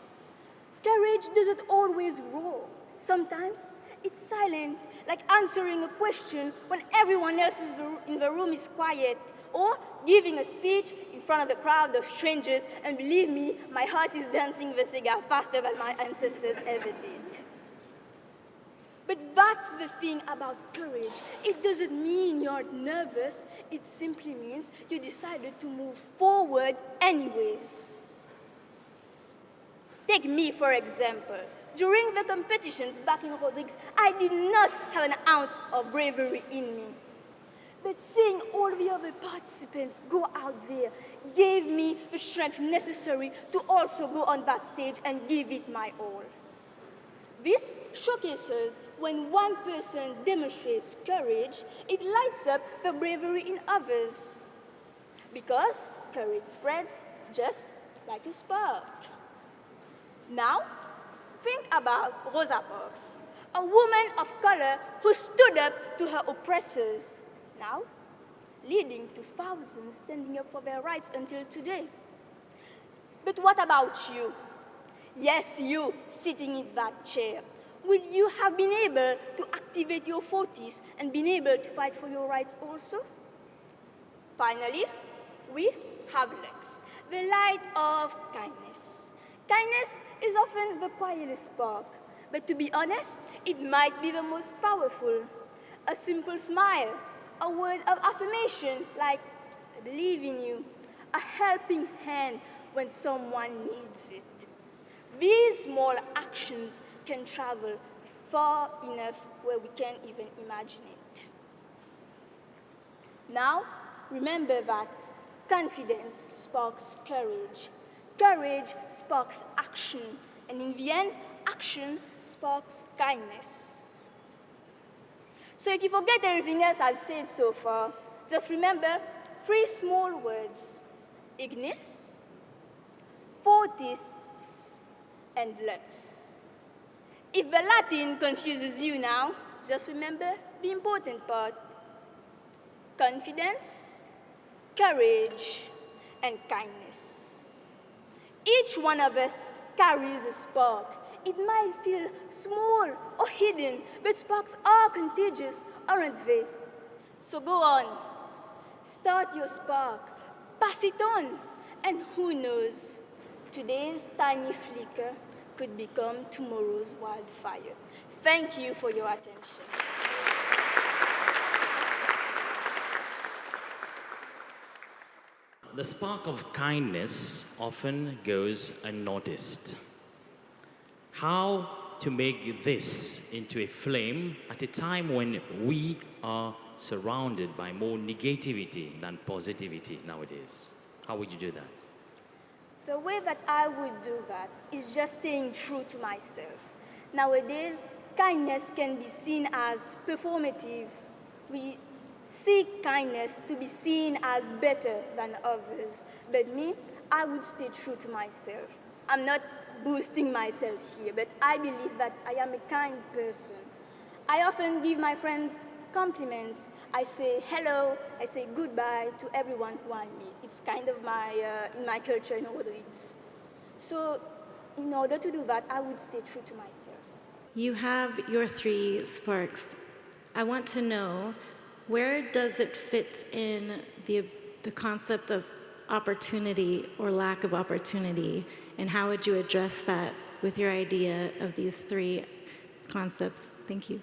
Courage doesn't always roar. Sometimes it's silent, like answering a question when everyone else in the room is quiet, or giving a speech in front of a crowd of strangers, and believe me, my heart is dancing the cigar faster than my ancestors ever did. But that's the thing about courage. It doesn't mean you're nervous. It simply means you decided to move forward anyways. Take me, for example. During the competitions back in Rodrigues, I did not have an ounce of bravery in me. But seeing all the other participants go out there gave me the strength necessary to also go on that stage and give it my all. This showcases when one person demonstrates courage, it lights up the bravery in others. Because courage spreads just like a spark. Now, think about Rosa Parks, a woman of color who stood up to her oppressors, now leading to thousands standing up for their rights until today. But what about you? Yes, you sitting in that chair. Will you have been able to activate your forties and been able to fight for your rights also? Finally, we have Lux, the light of kindness. Kindness is often the quietest spark, but to be honest, it might be the most powerful. A simple smile, a word of affirmation like, "I believe in you," a helping hand when someone needs it. These small actions can travel far enough where we can't even imagine it. Now, remember that confidence sparks courage. Courage sparks action. And in the end, action sparks kindness. So if you forget everything else I've said so far, just remember 3 small words: Ignis, Fortis, and Lux. If the Latin confuses you now, just remember the important part. confidence, courage, and kindness. Each one of us carries a spark. It might feel small or hidden, but sparks are contagious, aren't they? So go on, start your spark, pass it on, and who knows, today's tiny flicker could become tomorrow's wildfire. Thank you for your attention. The spark of kindness often goes unnoticed. How to make this into a flame at a time when we are surrounded by more negativity than positivity nowadays? How would you do that? The way that I would do that is just staying true to myself. Nowadays, kindness can be seen as performative. We seek kindness to be seen as better than others. But me, I would stay true to myself. I'm not boosting myself here, but I believe that I am a kind person. I often give my friends compliments. I say hello, I say goodbye to everyone who I meet. It's kind of in my culture in Mauritius. So in order to do that, I would stay true to myself. You have your 3 sparks. I want to know, where does it fit in the concept of opportunity or lack of opportunity, and how would you address that with your idea of these 3 concepts? Thank you.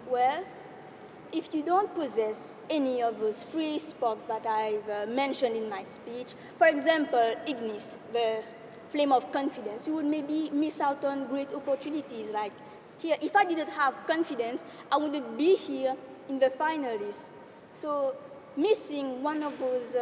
Well, if you don't possess any of those 3 sparks that I've mentioned in my speech, for example, Ignis, the flame of confidence, you would maybe miss out on great opportunities. Like here, if I didn't have confidence, I wouldn't be here in the finalists. So missing one of those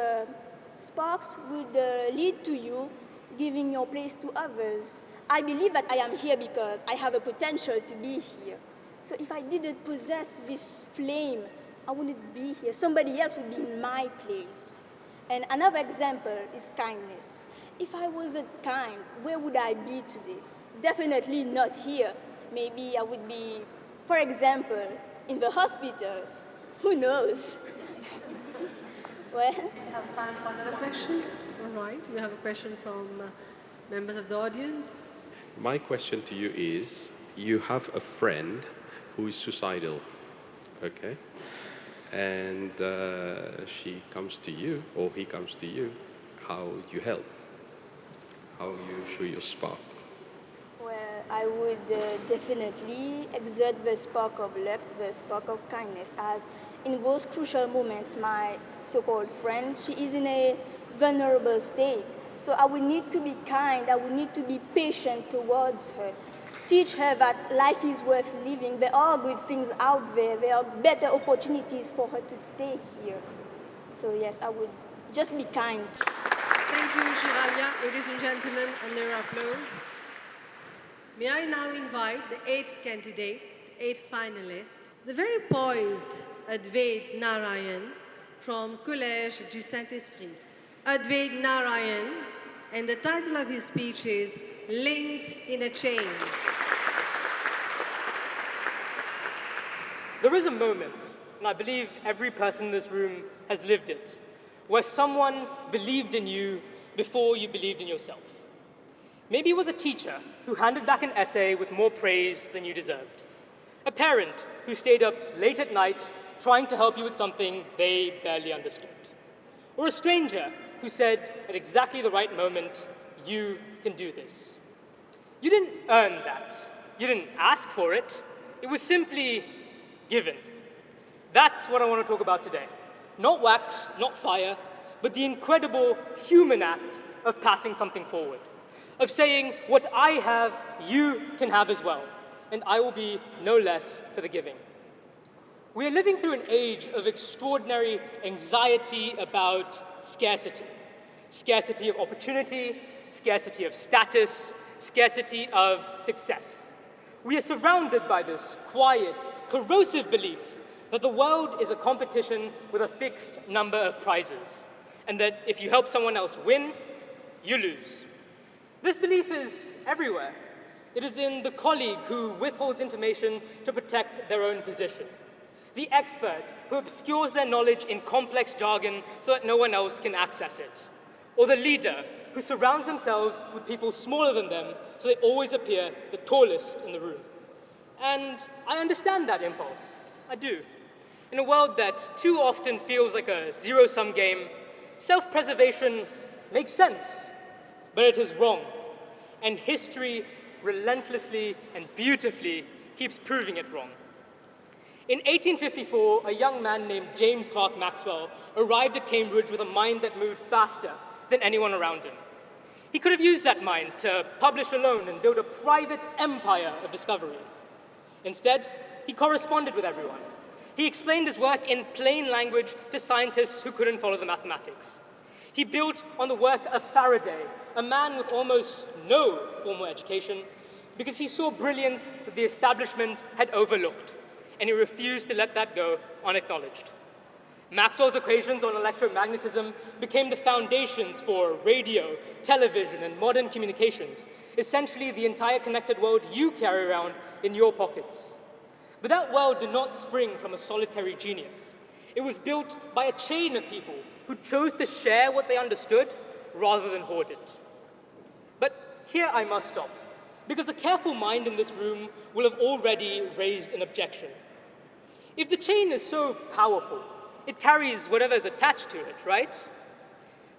sparks would lead to you giving your place to others. I believe that I am here because I have a potential to be here. So if I didn't possess this flame, I wouldn't be here. Somebody else would be in my place. And another example is kindness. If I wasn't kind, where would I be today? Definitely not here. Maybe I would be, for example, in the hospital. Who knows? Well, we have time for another question. All right, we have a question from members of the audience. My question to you is, you have a friend who is suicidal, okay? And she comes to you, or he comes to you. How would you help? How would you show your spark? Well, I would definitely exert the spark of love, the spark of kindness, as in those crucial moments, my so-called friend, she is in a vulnerable state. So I would need to be kind, I would need to be patient towards her. Teach her that life is worth living. There are good things out there. There are better opportunities for her to stay here. So yes, I would just be kind. Thank you, Shiralia. Ladies and gentlemen, under applause. May I now invite the 8th candidate, the 8th finalist, the very poised Advaid Narayan from Collège du Saint-Esprit. Advaid Narayan, and the title of his speech is Links in a Chain. There is a moment, and I believe every person in this room has lived it, where someone believed in you before you believed in yourself. Maybe it was a teacher who handed back an essay with more praise than you deserved. A parent who stayed up late at night trying to help you with something they barely understood. Or a stranger who said at exactly the right moment, you can do this. You didn't earn that. You didn't ask for it. It was simply given. That's what I want to talk about today. Not wax, not fire, but the incredible human act of passing something forward. Of saying, what I have, you can have as well. And I will be no less for the giving. We are living through an age of extraordinary anxiety about scarcity. Scarcity of opportunity, scarcity of status, scarcity of success. We are surrounded by this quiet, corrosive belief that the world is a competition with a fixed number of prizes, and that if you help someone else win, you lose. This belief is everywhere. It is in the colleague who withholds information to protect their own position. the expert who obscures their knowledge in complex jargon so that no one else can access it, or the leader who surrounds themselves with people smaller than them so they always appear the tallest in the room. And I understand that impulse. I do. In a world that too often feels like a zero-sum game, self-preservation makes sense, but it is wrong. And history relentlessly and beautifully keeps proving it wrong. In 1854, a young man named James Clerk Maxwell arrived at Cambridge with a mind that moved faster than anyone around him. He could have used that mind to publish alone and build a private empire of discovery. Instead, he corresponded with everyone. He explained his work in plain language to scientists who couldn't follow the mathematics. He built on the work of Faraday, a man with almost no formal education, because he saw brilliance that the establishment had overlooked, and he refused to let that go unacknowledged. Maxwell's equations on electromagnetism became the foundations for radio, television, and modern communications, essentially the entire connected world you carry around in your pockets. But that world did not spring from a solitary genius. It was built by a chain of people who chose to share what they understood rather than hoard it. But here I must stop, because a careful mind in this room will have already raised an objection. If the chain is so powerful, it carries whatever is attached to it, right?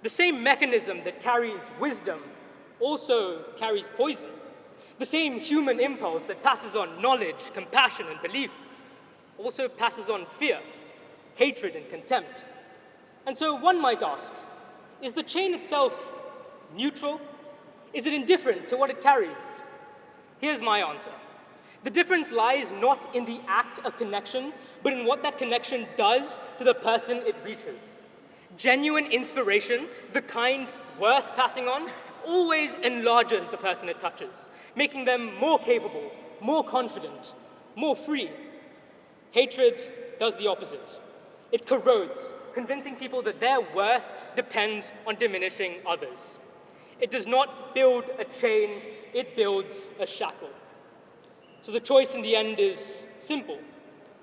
The same mechanism that carries wisdom also carries poison. The same human impulse that passes on knowledge, compassion, and belief also passes on fear, hatred, and contempt. And so one might ask, is the chain itself neutral? Is it indifferent to what it carries? Here's my answer. The difference lies not in the act of connection, but in what that connection does to the person it reaches. Genuine inspiration, the kind worth passing on, always enlarges the person it touches, making them more capable, more confident, more free. Hatred does the opposite. It corrodes, convincing people that their worth depends on diminishing others. It does not build a chain, it builds a shackle. So the choice in the end is simple.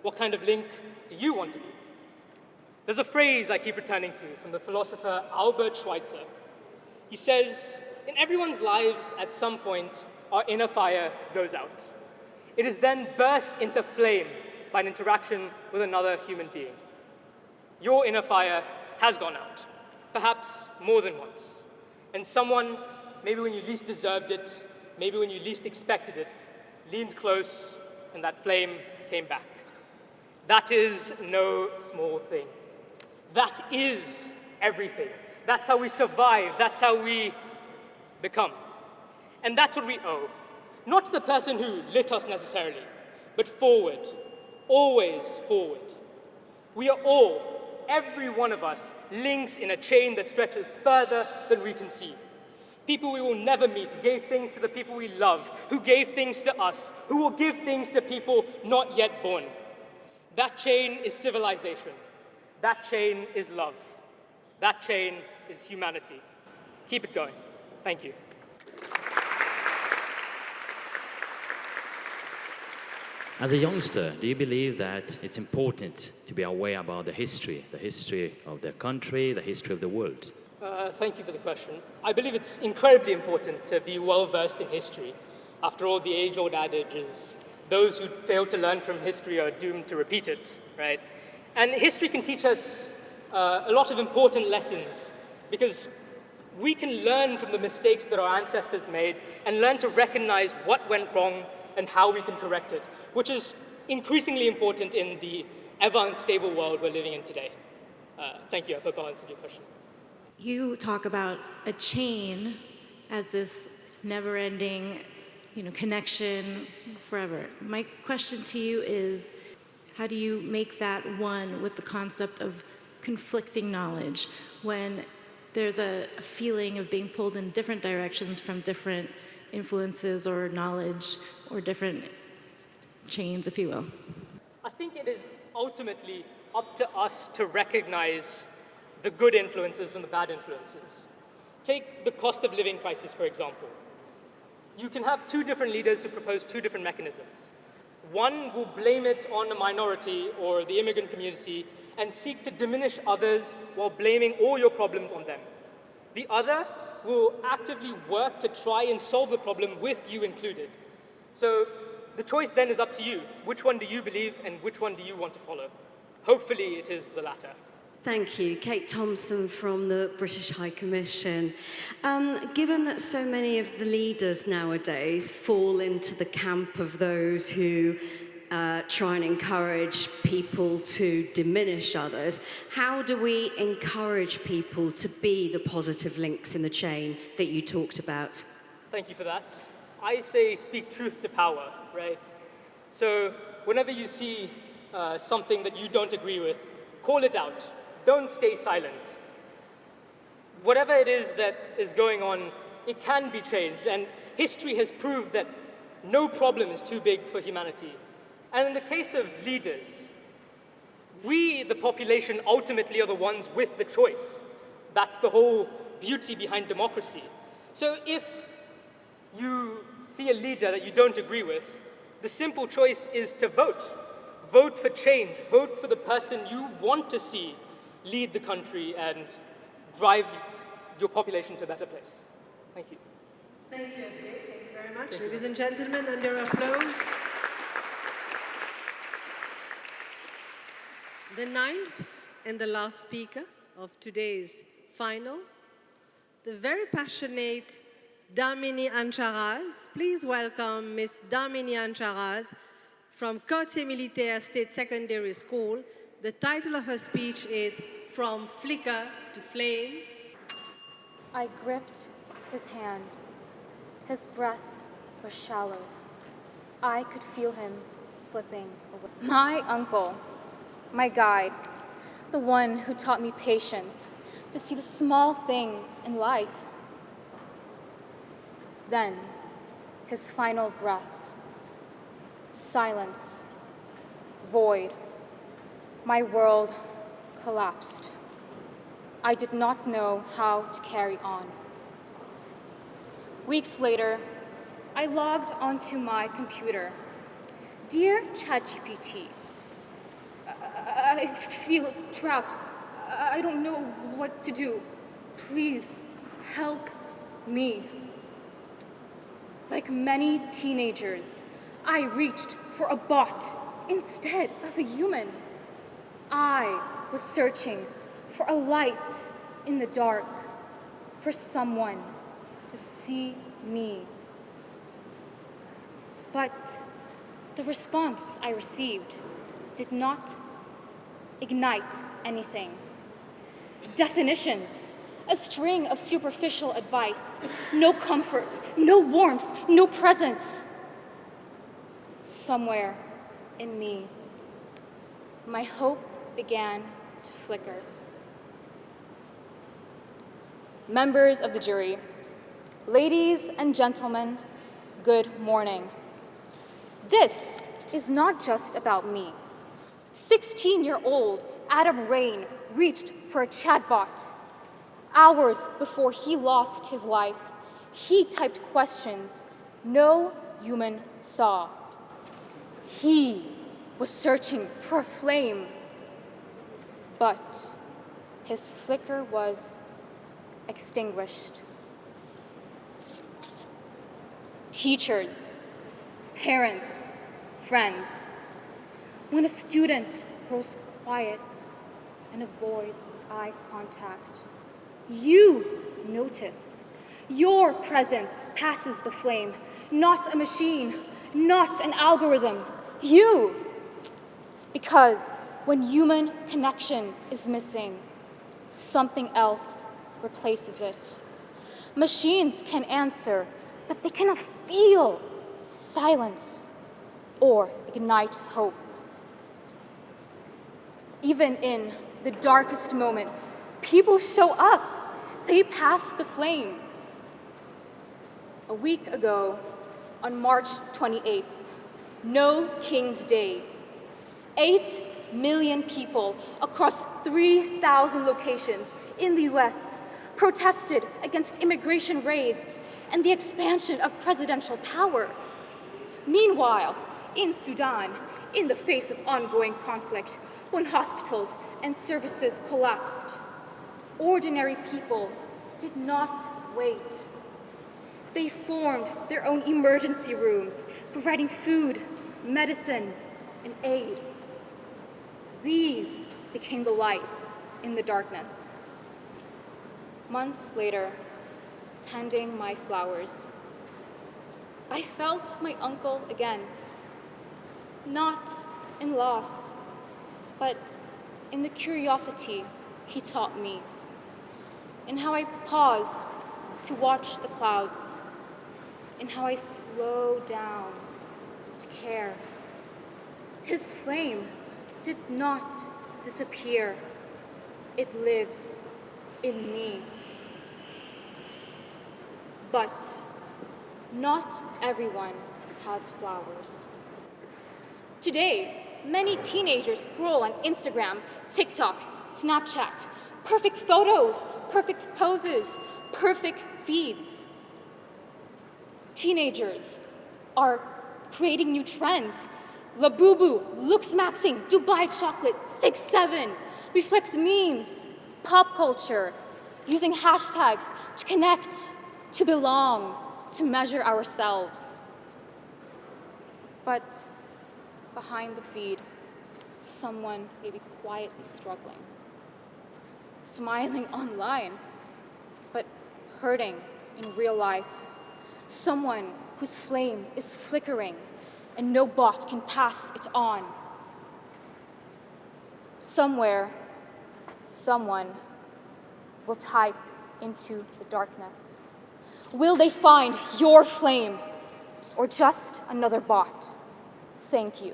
What kind of link do you want to be? There's a phrase I keep returning to from the philosopher Albert Schweitzer. He says, in everyone's lives at some point, our inner fire goes out. It is then burst into flame by an interaction with another human being. Your inner fire has gone out, perhaps more than once. And someone, maybe when you least deserved it, maybe when you least expected it, leaned close, and that flame came back. That is no small thing. That is everything. That's how we survive. That's how we become. And that's what we owe. Not to the person who lit us necessarily, but forward. Always forward. We are all, every one of us, links in a chain that stretches further than we can see. People we will never meet gave things to the people we love, who gave things to us, who will give things to people not yet born. That chain is civilization. That chain is love. That chain is humanity. Keep it going. Thank you. As a youngster, do you believe that it's important to be aware about the history of the country, the history of the world? Thank you for the question. I believe it's incredibly important to be well-versed in history. After all, the age-old adage is, those who fail to learn from history are doomed to repeat it, right? And history can teach us a lot of important lessons, because we can learn from the mistakes that our ancestors made and learn to recognize what went wrong and how we can correct it, which is increasingly important in the ever-unstable world we're living in today. Thank you. I hope I answered your question. You talk about a chain as this never-ending, connection forever. My question to you is, how do you make that one with the concept of conflicting knowledge when there's a feeling of being pulled in different directions from different influences or knowledge or different chains, if you will? I think it is ultimately up to us to recognize the good influences from the bad influences. Take the cost of living crisis, for example. You can have two different leaders who propose two different mechanisms. One will blame it on a minority or the immigrant community and seek to diminish others while blaming all your problems on them. The other will actively work to try and solve the problem with you included. So the choice then is up to you. Which one do you believe and which one do you want to follow? Hopefully it is the latter. Thank you. Kate Thompson from the British High Commission. Given that so many of the leaders nowadays fall into the camp of those who try and encourage people to diminish others, how do we encourage people to be the positive links in the chain that you talked about? Thank you for that. I say speak truth to power, right? So whenever you see something that you don't agree with, call it out. Don't stay silent. Whatever it is that is going on, it can be changed, and history has proved that no problem is too big for humanity. And in the case of leaders, we, the population, ultimately are the ones with the choice. That's the whole beauty behind democracy. So if you see a leader that you don't agree with, the simple choice is to vote. Vote for change. Vote for the person you want to see lead the country and drive your population to a better place. Thank you. Thank you, Andre. Thank you very much. Ladies and gentlemen, under applause. The ninth and the last speaker of today's final, the very passionate Damini Ancharaz. Please welcome Miss Damini Ancharaz from Quartier Militaire State Secondary School. The title of her speech is From Flicker to Flame. I gripped his hand. His breath was shallow. I could feel him slipping away. My uncle, my guide, the one who taught me patience, to see the small things in life. Then, his final breath. Silence. Void. My world collapsed. I did not know how to carry on. Weeks later, I logged onto my computer. Dear ChatGPT, I feel trapped. I don't know what to do. Please help me. Like many teenagers, I reached for a bot instead of a human. I was searching for a light in the dark, for someone to see me. But the response I received did not ignite anything. Definitions, a string of superficial advice, no comfort, no warmth, no presence. Somewhere in me, my hope began to flicker. Members of the jury, ladies and gentlemen, good morning. This is not just about me. 16-year-old Adam Rain reached for a chatbot. Hours before he lost his life, he typed questions no human saw. He was searching for a flame, but his flicker was extinguished. Teachers, parents, friends, when a student grows quiet and avoids eye contact, you notice. Your presence passes the flame, not a machine, not an algorithm. You. Because when human connection is missing, something else replaces it. Machines can answer, but they cannot feel silence or ignite hope. Even in the darkest moments, people show up. They pass the flame. A week ago, on March 28th, No King's Day, 8 million people across 3,000 locations in the US protested against immigration raids and the expansion of presidential power. Meanwhile, in Sudan, in the face of ongoing conflict, when hospitals and services collapsed. Ordinary people did not wait. They formed their own emergency rooms, providing food, medicine, and aid. These became the light in the darkness. Months later, tending my flowers, I felt my uncle again, not in loss, but in the curiosity he taught me, in how I paused to watch the clouds, in how I slowed down to care. His flame did not disappear. It lives in me. But not everyone has flowers. Today, many teenagers scroll on Instagram, TikTok, Snapchat. Perfect photos, perfect poses, perfect feeds. Teenagers are creating new trends. Labubu, looks maxing, Dubai chocolate, 6'7", reflects memes, pop culture, using hashtags to connect, to belong, to measure ourselves. But behind the feed, someone may be quietly struggling, smiling online, but hurting in real life. Someone whose flame is flickering and no bot can pass it on. Somewhere, someone will type into the darkness. Will they find your flame or just another bot? Thank you.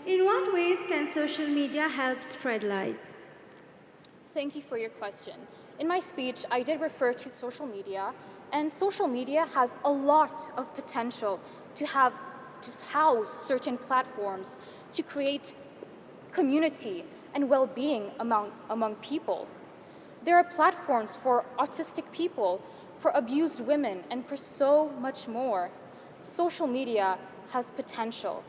In what ways can social media help spread light? Thank you for your question. In my speech, I did refer to social media, and social media has a lot of potential to house certain platforms to create community and well-being among people. There are platforms for autistic people, for abused women, and for so much more. Social media has potential,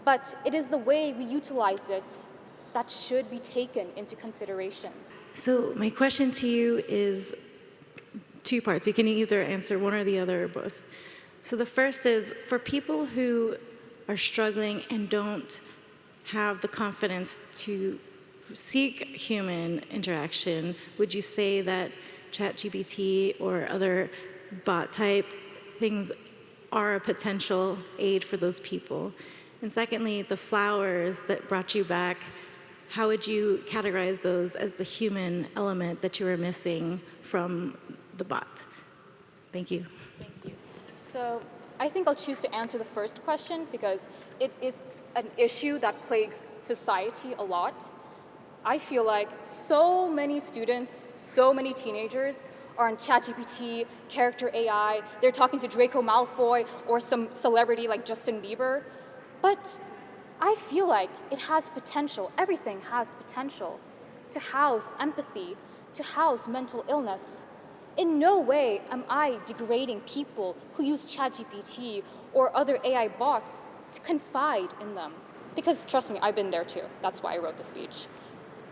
but it is the way we utilize it that should be taken into consideration. So my question to you is two parts. You can either answer one or the other or both. So the first is, for people who are struggling and don't have the confidence to seek human interaction, would you say that ChatGPT or other bot type things are a potential aid for those people? And secondly, the flowers that brought you back, how would you categorize those as the human element that you were missing from the bot? Thank you. Thank you. So I think I'll choose to answer the first question because it is an issue that plagues society a lot. I feel like so many students, so many teenagers are on ChatGPT, character AI, they're talking to Draco Malfoy or some celebrity like Justin Bieber. But I feel like it has potential, everything has potential to house empathy, to house mental illness. In no way am I degrading people who use ChatGPT or other AI bots to confide in them. Because trust me, I've been there too. That's why I wrote the speech.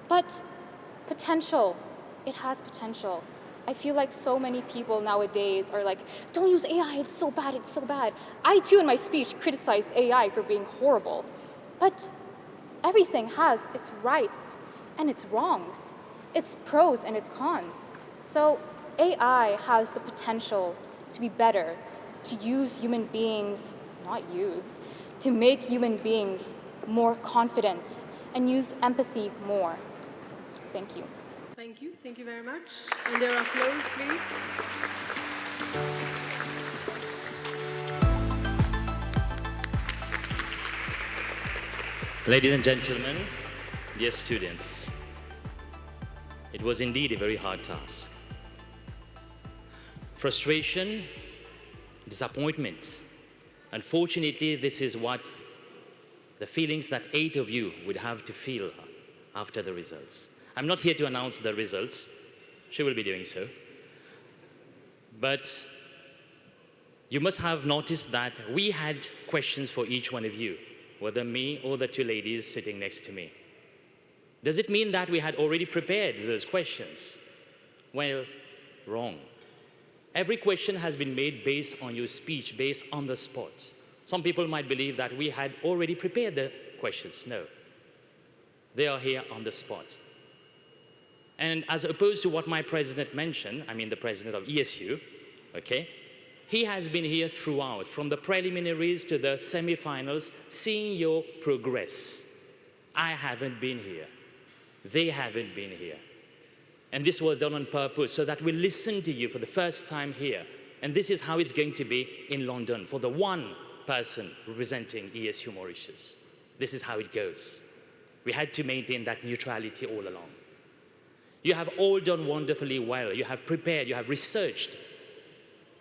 But potential, it has potential. I feel like so many people nowadays are like, don't use AI, it's so bad, it's so bad. I too in my speech criticized AI for being horrible. But everything has its rights and its wrongs, its pros and its cons. So AI has the potential to be better, to use human beings, to make human beings more confident and use empathy more. Thank you. Thank you very much. And their applause, please. Ladies and gentlemen, dear students, it was indeed a very hard task. Frustration, disappointment. Unfortunately, this is what the feelings that 8 of you would have to feel after the results. I'm not here to announce the results. She will be doing so. But you must have noticed that we had questions for each one of you, whether me or the two ladies sitting next to me. Does it mean that we had already prepared those questions? Well, wrong. Every question has been made based on your speech, based on the spot. Some people might believe that we had already prepared the questions. No. They are here on the spot. And as opposed to what my president mentioned, I mean the president of ESU, okay, he has been here throughout, from the preliminaries to the semifinals, seeing your progress. I haven't been here. They haven't been here. And this was done on purpose so that we listen to you for the first time here. And this is how it's going to be in London for the one person representing ESU Mauritius. This is how it goes. We had to maintain that neutrality all along. You have all done wonderfully well. You have prepared, you have researched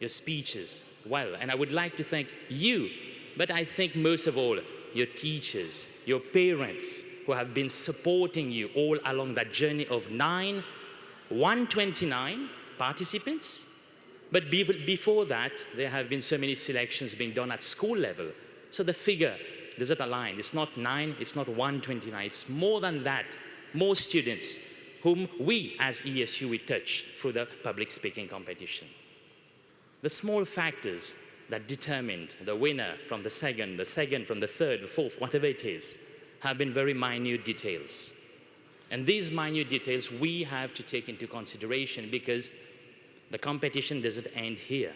your speeches well. And I would like to thank you, but I think most of all, your teachers, your parents, who have been supporting you all along that journey of 129 participants. But before that, there have been so many selections being done at school level. So the figure doesn't align. It's not 9, it's not 129. It's more than that. More students whom we as ESU we touch through the public speaking competition. The small factors that determined the winner from the second from the third, the fourth, whatever it is, have been very minute details. And these minute details we have to take into consideration because the competition doesn't end here.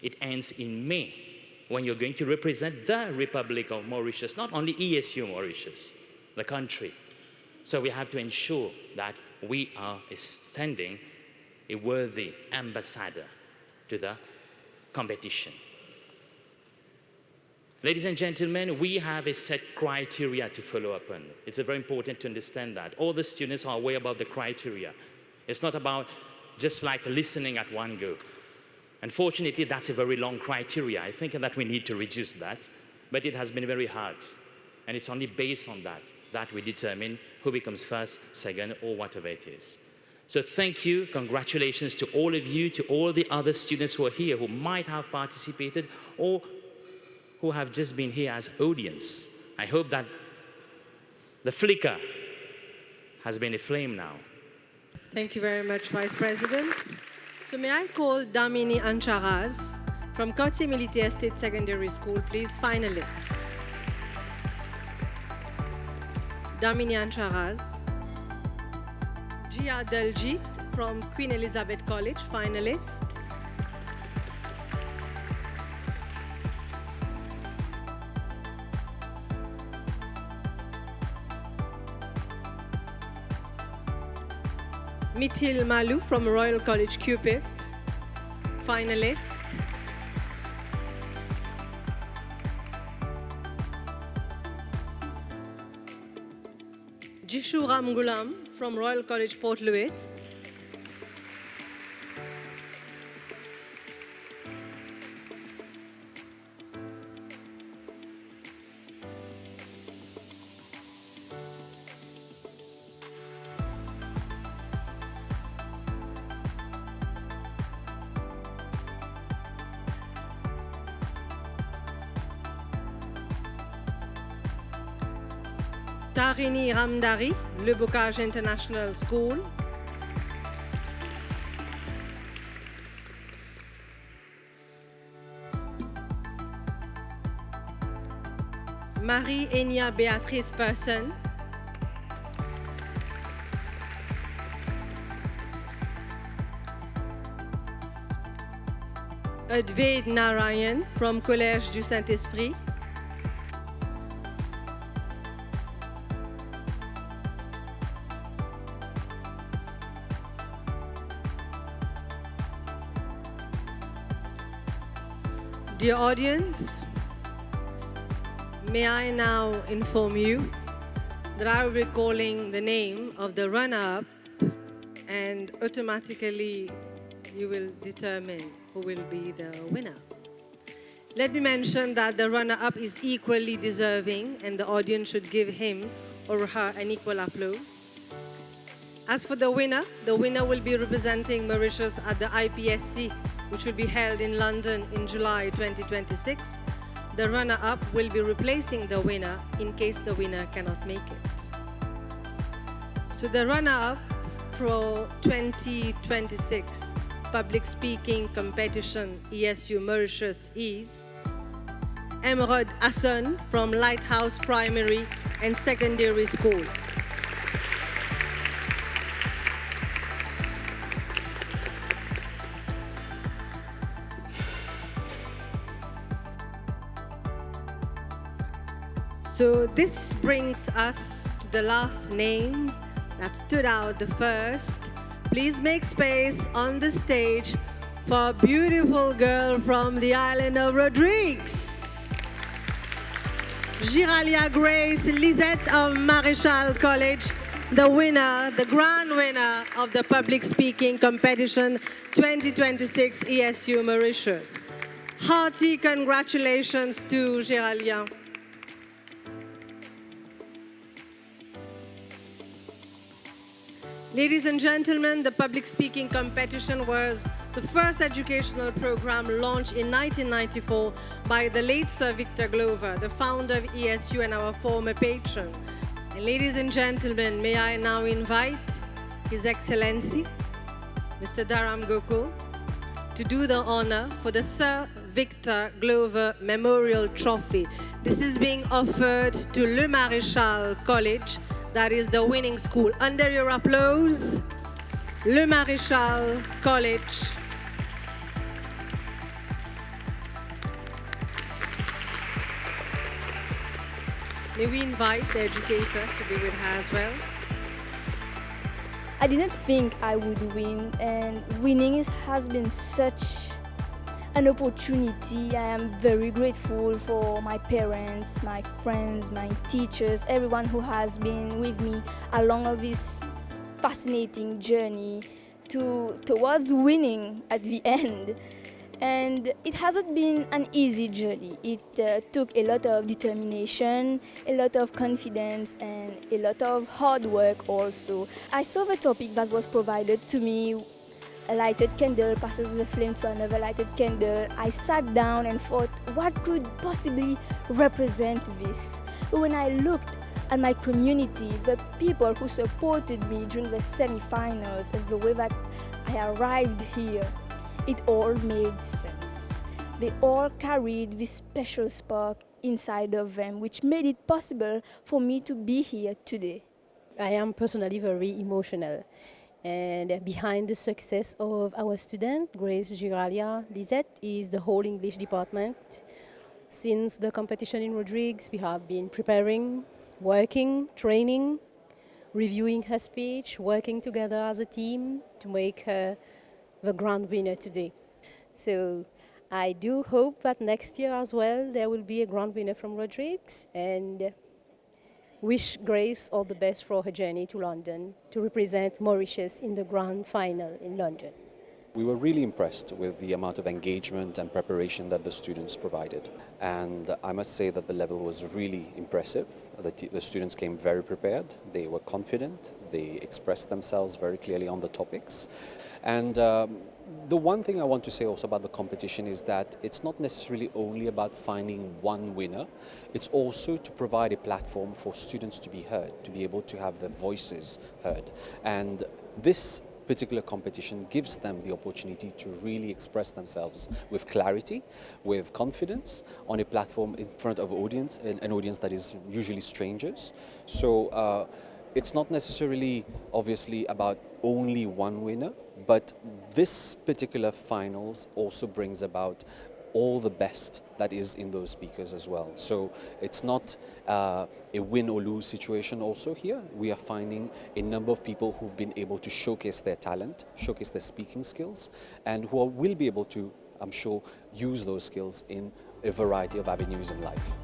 It ends in May, when you're going to represent the Republic of Mauritius, not only ESU Mauritius, the country. So we have to ensure that we are sending a worthy ambassador to the competition. Ladies and gentlemen, we have a set criteria to follow up on. It's very important to understand that. All the students are way above the criteria. It's not about just like listening at one go. Unfortunately, that's a very long criteria. I think that we need to reduce that, but it has been very hard. And it's only based on that we determine who becomes first, second, or whatever it is. So thank you, congratulations to all of you, to all the other students who are here, who might have participated, or who have just been here as audience. I hope that the flicker has been a flame now. Thank you very much, Vice President. So may I call Damini Ancharaz from Quartier Militaire State Secondary School, please, finalist. Damini Ancharaz. Jia Daljit from Queen Elizabeth College, finalist. Mithil Malu from Royal College, Cupid, finalist. Jishu Ramgulam from Royal College, Port Louis. Tarini Ramdari, Le Bocage International School. Marie Enya Beatrice Person. Advaid Narayan from Collège du Saint-Esprit. Dear audience, may I now inform you that I will be calling the name of the runner-up and automatically you will determine who will be the winner. Let me mention that the runner-up is equally deserving and the audience should give him or her an equal applause. As for the winner will be representing Mauritius at the IPSC which will be held in London in July 2026. The runner-up will be replacing the winner in case the winner cannot make it. So the runner-up for 2026 public speaking competition ESU Mauritius is Emerald Hassan from Lighthouse Primary and Secondary School. So this brings us to the last name that stood out the first. Please make space on the stage for a beautiful girl from the island of Rodrigues. Giralia Grace Lisette of Maréchal College, the winner, the grand winner of the public speaking competition 2026 ESU Mauritius. Hearty congratulations to Giralia. Ladies and gentlemen, the public speaking competition was the first educational program launched in 1994 by the late Sir Victor Glover, the founder of ESU and our former patron. And ladies and gentlemen, may I now invite His Excellency, Mr. Dharam Gokul, to do the honor for the Sir Victor Glover Memorial Trophy. This is being offered to Le Maréchal College, that is the winning school. Under your applause, Le Maréchal College. May we invite the educator to be with her as well? I didn't think I would win, and winning has been such an opportunity. I am very grateful for my parents, my friends, my teachers, everyone who has been with me along of this fascinating journey towards winning at the end. And it hasn't been an easy journey. It took a lot of determination, a lot of confidence, and a lot of hard work also. I saw the topic that was provided to me. A lighted candle passes the flame to another lighted candle. I sat down and thought, what could possibly represent this? When I looked at my community, the people who supported me during the semi-finals, and the way that I arrived here, it all made sense. They all carried this special spark inside of them, which made it possible for me to be here today. I am personally very emotional. And behind the success of our student, Grace Giralia Lisette, is the whole English department. Since the competition in Rodrigues, we have been preparing, working, training, reviewing her speech, working together as a team to make her the grand winner today. So I do hope that next year as well there will be a grand winner from Rodrigues, and wish Grace all the best for her journey to London to represent Mauritius in the grand final in London. We were really impressed with the amount of engagement and preparation that the students provided. And I must say that the level was really impressive. The students came very prepared, they were confident, they expressed themselves very clearly on the topics. And the one thing I want to say also about the competition is that it's not necessarily only about finding one winner, it's also to provide a platform for students to be heard, to be able to have their voices heard. And this particular competition gives them the opportunity to really express themselves with clarity, with confidence, on a platform in front of audience, an audience that is usually strangers. So it's not necessarily, obviously, about only one winner, but this particular finals also brings about all the best that is in those speakers as well. So it's not a win or lose situation also here. We are finding a number of people who've been able to showcase their talent, showcase their speaking skills, and who will be able to, I'm sure, use those skills in a variety of avenues in life.